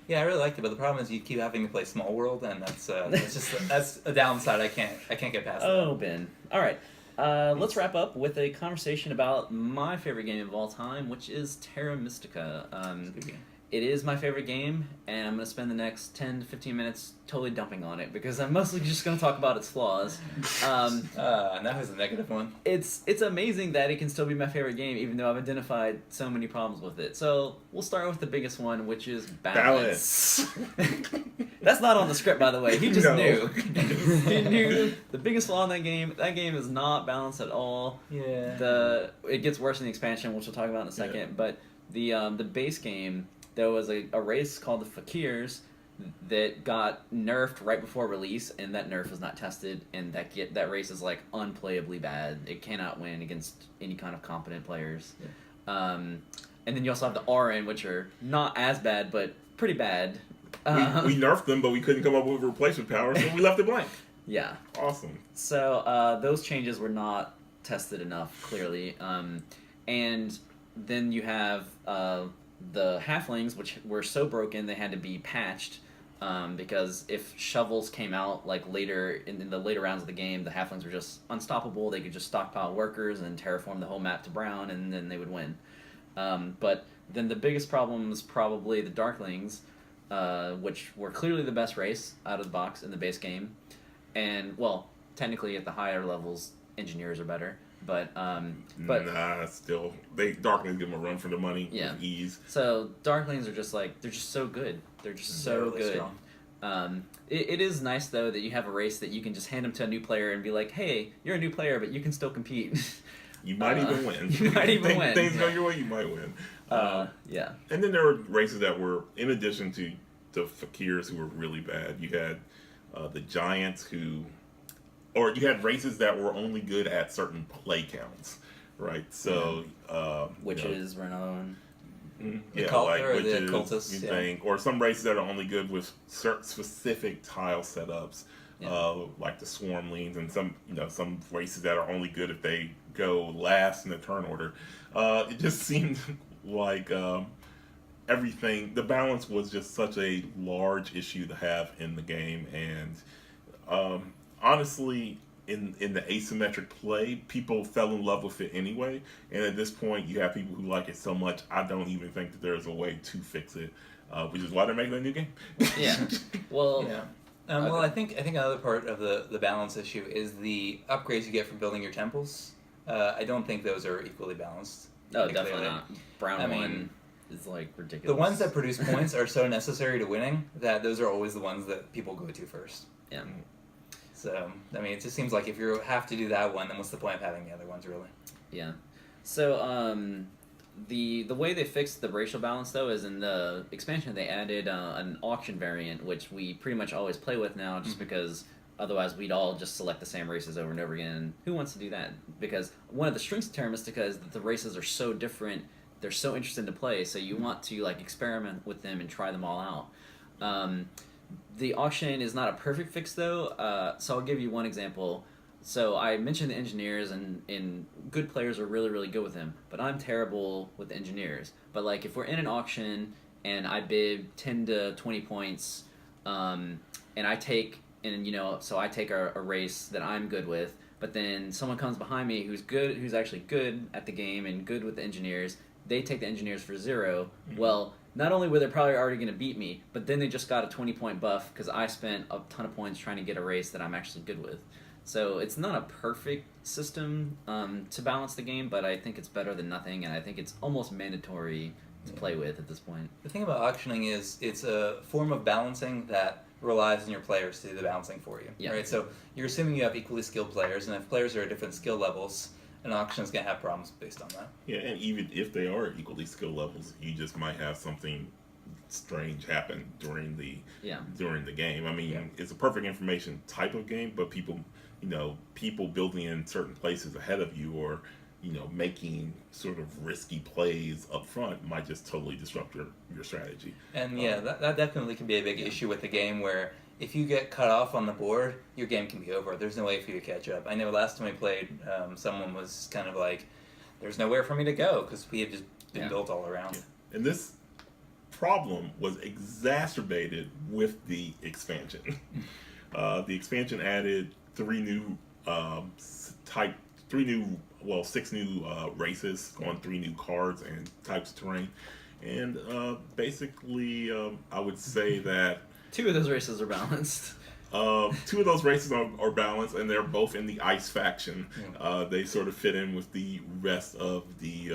Yeah, I really liked it, but the problem is you keep having to play Small World, and that's a downside. I can't get past. Oh, Ben. All right. Let's wrap up with a conversation about my favorite game of all time, which is Terra Mystica. It's a good game. It is my favorite game, and I'm going to spend the next 10 to 15 minutes totally dumping on it because I'm mostly just going to talk about its flaws. That was a negative one. It's amazing that it can still be my favorite game, even though I've identified so many problems with it. So we'll start with the biggest one, which is balance. That's not on the script, by the way. He just No. knew. He knew the biggest flaw in that game. That game is not balanced at all. Yeah. It gets worse in the expansion, which we'll talk about in a second. Yeah. But the base game, there was a race called the Fakirs that got nerfed right before release, and that nerf was not tested, and that race is unplayably bad. It cannot win against any kind of competent players. Yeah. And then you also have the RN, which are not as bad, but pretty bad. We nerfed them, but we couldn't come up with replacement power, so we left it blank. Yeah. Awesome. So those changes were not tested enough, clearly. And then you have the halflings, which were so broken they had to be patched, because if shovels came out later in the later rounds of the game, the halflings were just unstoppable. They could just stockpile workers and terraform the whole map to brown, and then they would win. But then the biggest problem is probably the darklings, which were clearly the best race out of the box in the base game. And, well, technically at the higher levels, engineers are better. But Still, Darklings give them a run for the money Yeah. with ease. So darklings are just they're just so good. They're just so really good. strong. It is nice though that you have a race that you can just hand them to a new player and be like, hey, you're a new player, but you can still compete. You might even win. You might even win. Things go your way, you might win. Yeah. And then there were races that were, in addition to the Fakirs, who were really bad. You had the Giants, or you had races that were only good at certain play counts, right? So Witches were another one. The yeah, cult- like or the witches, cultists, you yeah. think, or some races that are only good with certain specific tile setups, like the Swarmlings, and some races that are only good if they go last in the turn order. It just seemed like everything. The balance was just such a large issue to have in the game, and honestly, in the asymmetric play, people fell in love with it anyway. And at this point, you have people who like it so much, I don't even think that there's a way to fix it, which is why they're making a new game. Yeah. Well, Yeah. Well, I think another part of the balance issue is the upgrades you get from building your temples. I don't think those are equally balanced. no, Like, definitely clearly. not. Brown I mean, one is ridiculous. The ones that produce points are so necessary to winning that those are always the ones that people go to first. Yeah. So, I mean, it just seems like if you have to do that one, then what's the point of having the other ones, really? Yeah. So the way they fixed the racial balance though is in the expansion they added an auction variant, which we pretty much always play with now, just because otherwise we'd all just select the same races over and over again. Who wants to do that? Because one of the strengths of Terra Mystica is that the races are so different. They're so interesting to play, so you want to experiment with them and try them all out. The auction is not a perfect fix though, so I'll give you one example. So I mentioned the engineers, and good players are really, really good with them, but I'm terrible with the engineers. But like if we're in an auction and I bid 10 to 20 points, and I take a race that I'm good with, but then someone comes behind me who's actually good at the game and good with the engineers, they take the engineers for 0. Well, not only were they probably already going to beat me, but then they just got a 20-point buff because I spent a ton of points trying to get a race that I'm actually good with. So it's not a perfect system to balance the game, but I think it's better than nothing, and I think it's almost mandatory to play with at this point. The thing about auctioning is it's a form of balancing that relies on your players to do the balancing for you. Yeah. Right? So you're assuming you have equally skilled players, and if players are at different skill levels, an auction is going to have problems based on that. Yeah, and even if they are equally skill levels, you just might have something strange happen during the game. I mean, it's a perfect information type of game, but people building in certain places ahead of you, or making sort of risky plays up front might just totally disrupt your strategy. And that definitely can be a big issue with the game, where if you get cut off on the board, your game can be over. There's no way for you to catch up. I know last time we played, someone was kind of like, there's nowhere for me to go because we had just been built all around. Yeah. And this problem was exacerbated with the expansion. The expansion added 6 new races on 3 new cards and types of terrain. And basically, I would say that 2 of those races are balanced. 2 of those races are balanced, and they're both in the ice faction. They sort of fit in with the rest of the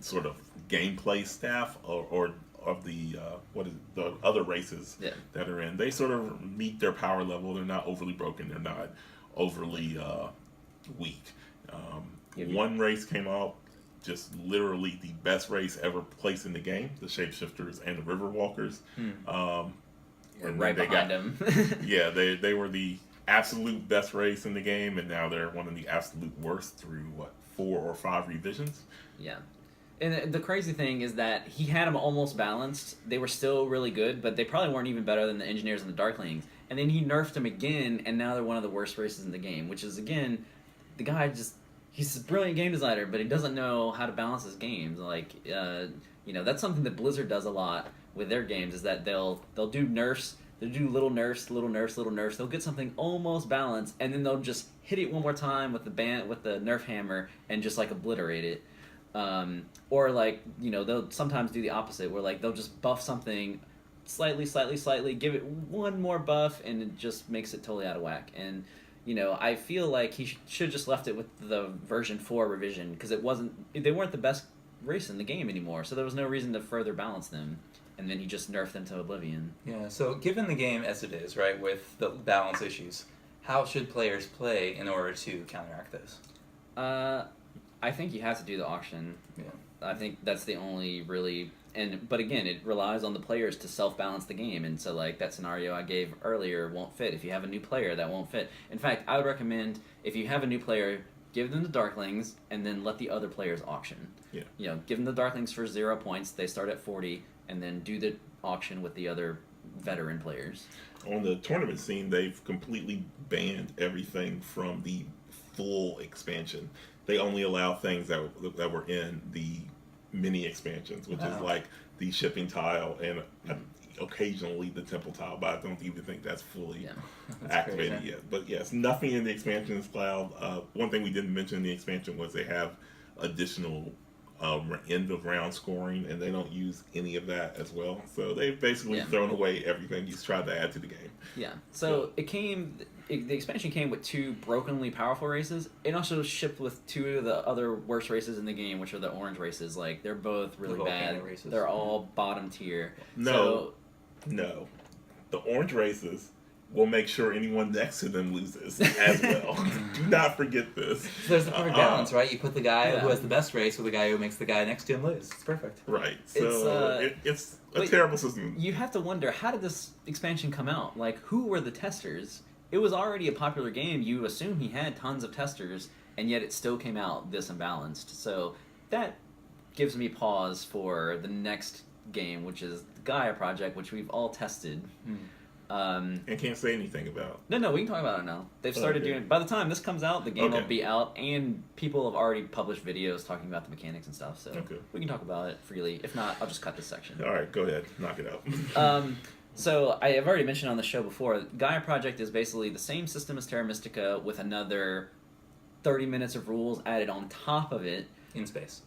sort of gameplay staff, or of the the other races that are in. They sort of meet their power level. They're not overly broken. They're not overly weak. One race came out, just literally the best race ever placed in the game, the Shapeshifters and the Riverwalkers. Right behind them. Yeah, they were the absolute best race in the game, and now they're one of the absolute worst through 4 or 5 revisions. Yeah. And the crazy thing is that he had them almost balanced. They were still really good, but they probably weren't even better than the Engineers and the Darklings. And then he nerfed them again, and now they're one of the worst races in the game, which is, again, the guy he's a brilliant game designer, but he doesn't know how to balance his games. Like, that's something that Blizzard does a lot with their games, is that they'll do nerfs, they'll do little nerfs, little nerfs, little nerfs. They'll get something almost balanced, and then they'll just hit it one more time with the nerf hammer and just, like, obliterate it. Or they'll sometimes do the opposite, where they'll just buff something slightly, give it one more buff, and it just makes it totally out of whack. And I feel like he should have just left it with the version 4 revision, because they weren't the best race in the game anymore, so there was no reason to further balance them. And then he just nerfed them to oblivion. Yeah. So given the game as it is, right, with the balance issues, how should players play in order to counteract those? I think you have to do the auction. Yeah. I think that's the only really... But again, it relies on the players to self-balance the game. And so, that scenario I gave earlier won't fit. If you have a new player, that won't fit. In fact, I would recommend, if you have a new player, give them the Darklings, and then let the other players auction. Yeah. Give them the Darklings for 0 points. They start at 40, and then do the auction with the other veteran players. On the tournament scene, they've completely banned everything from the full expansion. They only allow things that were in the mini expansions, which is like the shipping tile and occasionally the temple tile, but I don't even think that's fully activated yet. But yes, nothing in the expansion is allowed. One thing we didn't mention in the expansion was they have additional end of round scoring, and they don't use any of that as well. So they've basically thrown away everything he's tried to add to the game. Yeah. So the expansion came with 2 brokenly powerful races. It also shipped with 2 of the other worst races in the game, which are the orange races. They're both really bad. Races. They're all bottom tier. No. The orange races will make sure anyone next to them loses as well. Do not forget this. So there's the perfect balance, right? You put the guy who has the best race with the guy who makes the guy next to him lose. It's perfect. Right. So it's a terrible system. You have to wonder, how did this expansion come out? Who were the testers? It was already a popular game. You assume he had tons of testers, and yet it still came out this imbalanced. So that gives me pause for the next game, which is the Gaia Project, which we've all tested. And can't say anything about. No, we can talk about it now. They've started Okay. doing it. By the time this comes out, the game will Okay. be out, and people have already published videos talking about the mechanics and stuff, so Okay. we can talk about it freely. If not, I'll just cut this section. All right, go ahead, knock it out. So I have already mentioned on the show before, Gaia Project is basically the same system as Terra Mystica with another 30 minutes of rules added on top of it. In space.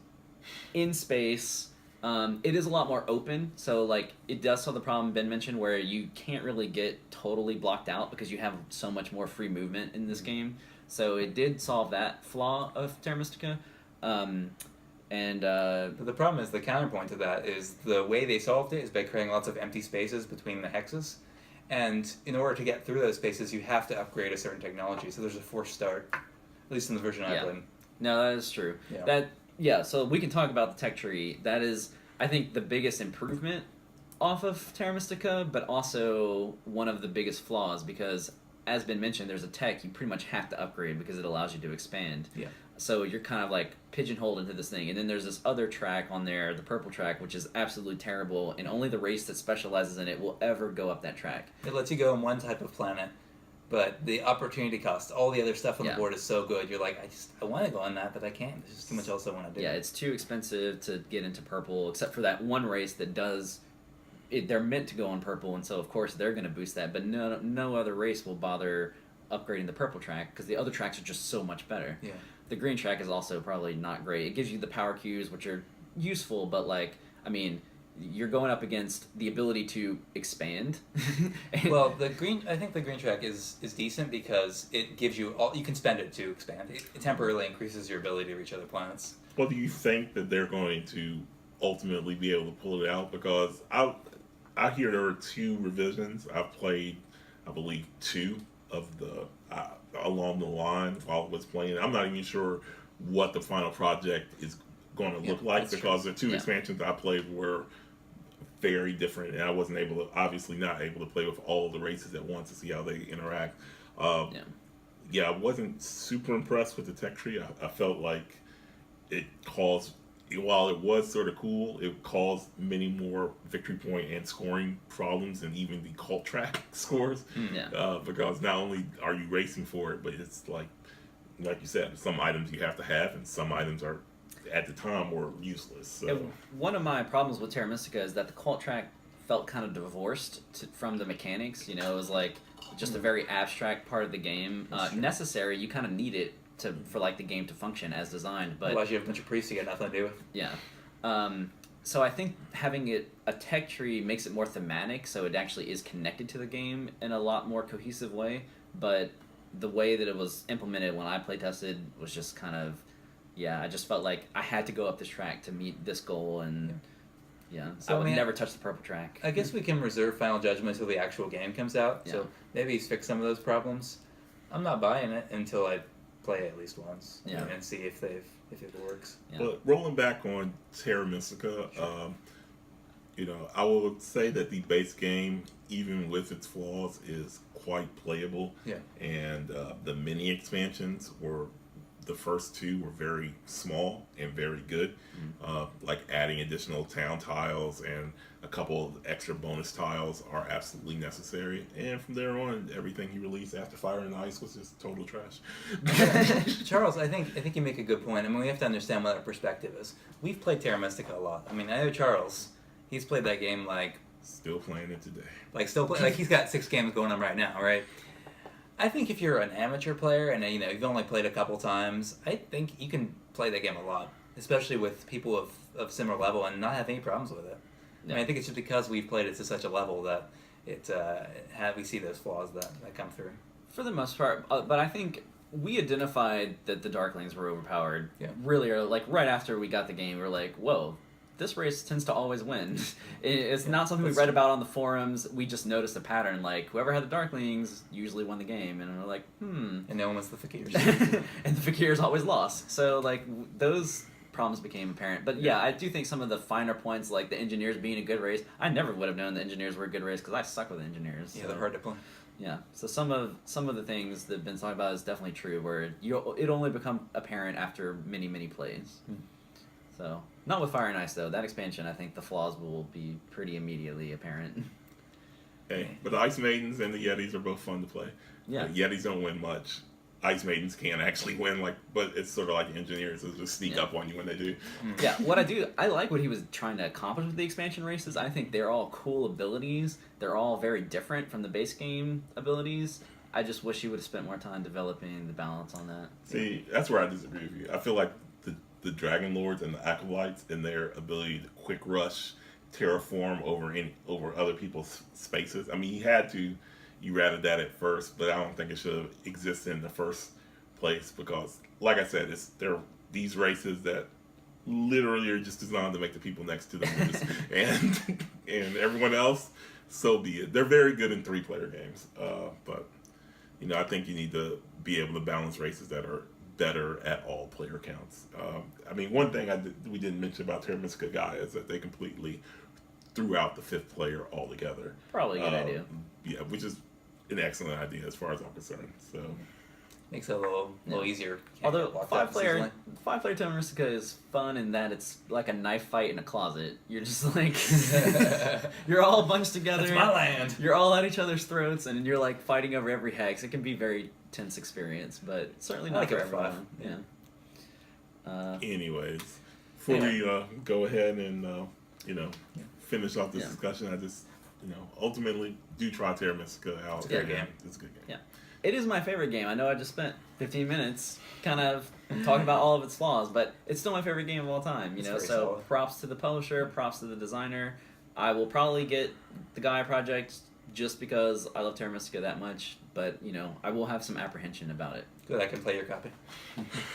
In space. It is a lot more open, so like it does solve the problem Ben mentioned where you can't really get totally blocked out because you have so much more free movement in this game. So it did solve that flaw of Terra Mystica. But the problem is the counterpoint to that is the way they solved it is by creating lots of empty spaces between the hexes. And in order to get through those spaces, you have to upgrade a certain technology. So there's a forced start, at least in the version I played. No, that is true. Yeah. So we can talk about the tech tree. That is, I think, the biggest improvement off of Terra Mystica, but also one of the biggest flaws because, as been mentioned, there's a tech you pretty much have to upgrade because it allows you to expand. Yeah. So you're kind of like pigeonholed into this thing. And then there's this other track on there, the purple track, which is absolutely terrible, and only the race that specializes in it will ever go up that track. It lets you go on one type of planet, but the opportunity cost, all the other stuff on the board is so good. You're like, I want to go on that, but I can't. There's just too much else I want to do. Yeah, it's too expensive to get into purple, except for that one race that does. They're meant to go on purple, and so of course they're going to boost that. But no other race will bother upgrading the purple track because the other tracks are just so much better. Yeah. The green track is also probably not great. It gives you the power cues, which are useful, but like, I mean, you're going up against the ability to expand. Well, I think the green track is decent because it gives you you can spend it to expand. It temporarily increases your ability to reach other planets. Well, do you think that they're going to ultimately be able to pull it out? Because I hear there are 2 revisions. I've played, I believe, 2 of the along the line while I was playing. I'm not even sure what the final project is going to look like because the 2 expansions I played were very different, and I wasn't obviously not able to play with all the races at once to see how they interact. I wasn't super impressed with the tech tree. I felt like it caused, while it was sort of cool, it caused many more victory point and scoring problems than even the cult track scores. Because not only are you racing for it, but it's like you said, some items you have to have, and some items are at the time were useless. So one of my problems with Terra Mystica is that the cult track felt kind of divorced from the mechanics. You know, it was like just a very abstract part of the game. Necessary, you kind of need it for like the game to function as designed. But otherwise, you have a bunch of priests you got nothing to do with. Yeah. So I think having a tech tree makes it more thematic, so it actually is connected to the game in a lot more cohesive way. But the way that it was implemented when I play tested was just kind of, I just felt like I had to go up this track to meet this goal, and so I would never touch the purple track. I guess we can reserve final judgment until the actual game comes out. So maybe he's fixed some of those problems. I'm not buying it until I play it at least once and see if it works. But rolling back on Terra Mystica, I will say that the base game, even with its flaws, is quite playable. And the mini expansions the first 2 were very small and very good, like adding additional town tiles and a couple of extra bonus tiles are absolutely necessary. And from there on, everything he released after Fire and Ice was just total trash. Charles, I think you make a good point. I mean, we have to understand what our perspective is. We've played Terra Mystica a lot. I mean, I know Charles. He's played that game still playing it today. He's got 6 games going on right now, right? I think if you're an amateur player and you've only played a couple times, I think you can play that game a lot, especially with people of similar level and not have any problems with it. I mean, I think it's just because we've played it to such a level that we see those flaws that come through. For the most part, but I think we identified that the Darklings were overpowered really early. Like right after we got the game, we were like, whoa, this race tends to always win. It's not something we read about on the forums. We just noticed a pattern. Like, whoever had the Darklings usually won the game. And we're like, And no one was the Fakirs. And the Fakirs always lost. So, like, those problems became apparent. But, I do think some of the finer points, like the Engineers being a good race, I never would have known the Engineers were a good race because I suck with Engineers. Yeah, they're hard to play. Yeah, so some of the things that Ben's talking about is definitely true, where it only become apparent after many, many plays. So, not with Fire and Ice, though. That expansion, I think the flaws will be pretty immediately apparent. Hey, but the Ice Maidens and the Yetis are both fun to play. Yeah. Yetis don't win much. Ice Maidens can actually win, but it's sort of like engineers. They'll just sneak up on you when they do. Yeah, I like what he was trying to accomplish with the expansion races. I think they're all cool abilities. They're all very different from the base game abilities. I just wish he would have spent more time developing the balance on that. See, that's where I disagree with you. I feel like the Dragon Lords and the Acolytes and their ability to quick rush, terraform over other people's spaces. I mean, you ratted that at first, but I don't think it should have existed in the first place because, like I said, they're these races that literally are just designed to make the people next to them lose, and everyone else, so be it. They're very good in 3-player games, but I think you need to be able to balance races that are better at all player counts. I mean, one thing we didn't mention about Terra Mystica Gaia is that they completely threw out the 5th player altogether. Probably a good idea. Yeah, which is an excellent idea as far as I'm concerned. So makes it a little easier. Although 5-player Terra Mystica is fun in that it's like a knife fight in a closet. You're just like you're all bunched together. It's my land. You're all at each other's throats, and you're like fighting over every hex. It can be very tense experience, but certainly not for everyone. Yeah. Anyways, before we go ahead and finish off this discussion, I just ultimately do try Terra Mystica out. It's a good game. It's a good game. Yeah. It is my favorite game. I know I just spent 15 minutes kind of talking about all of its flaws, but it's still my favorite game of all time. So solid. Props to the publisher, props to the designer. I will probably get the Gaia Project just because I love Terra Mystica that much, but I will have some apprehension about it. Good, I can play your copy.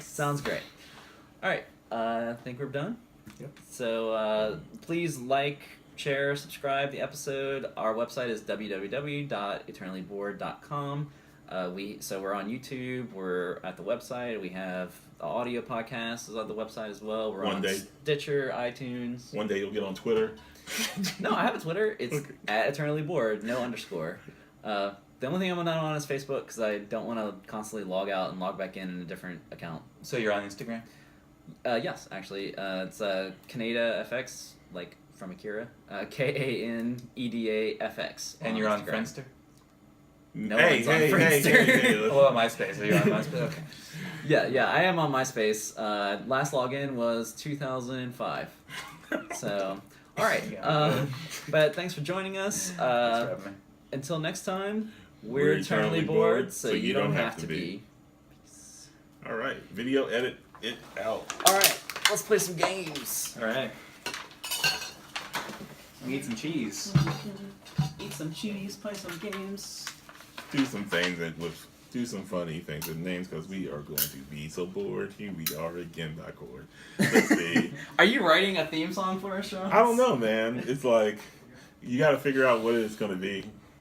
Sounds great. All right, I think we're done. Yep. So please like, share, subscribe the episode. Our website is www.eternallybored.com. We're on YouTube. We're at the website. We have the audio podcast is on the website as well. We're on Stitcher, iTunes. One day you'll get on Twitter. No, I have a Twitter. It's at Eternally Bored, no underscore. The only thing I'm not on is Facebook because I don't want to constantly log out and log back in a different account. So you're on Instagram? Yes, actually. It's Kaneda FX, like from Akira. KANEDAFX. And you're on Friendster? No one's on Friendster. Hey. Well, MySpace. Are you on MySpace? Okay. Yeah, I am on MySpace. Last login was 2005. So, all right. But thanks for joining us. Thanks for having me. Until next time, we're eternally bored, so you don't have to be. Peace. All right, video edit it out. All right, let's play some games. All right. We eat some cheese. Eat some cheese, play some games. Do some things do some funny things with names because we are going to be so bored. Here we are again by chord. Let's see. Are you writing a theme song for us, Sean? I don't know, man. It's like you got to figure out what it's going to be.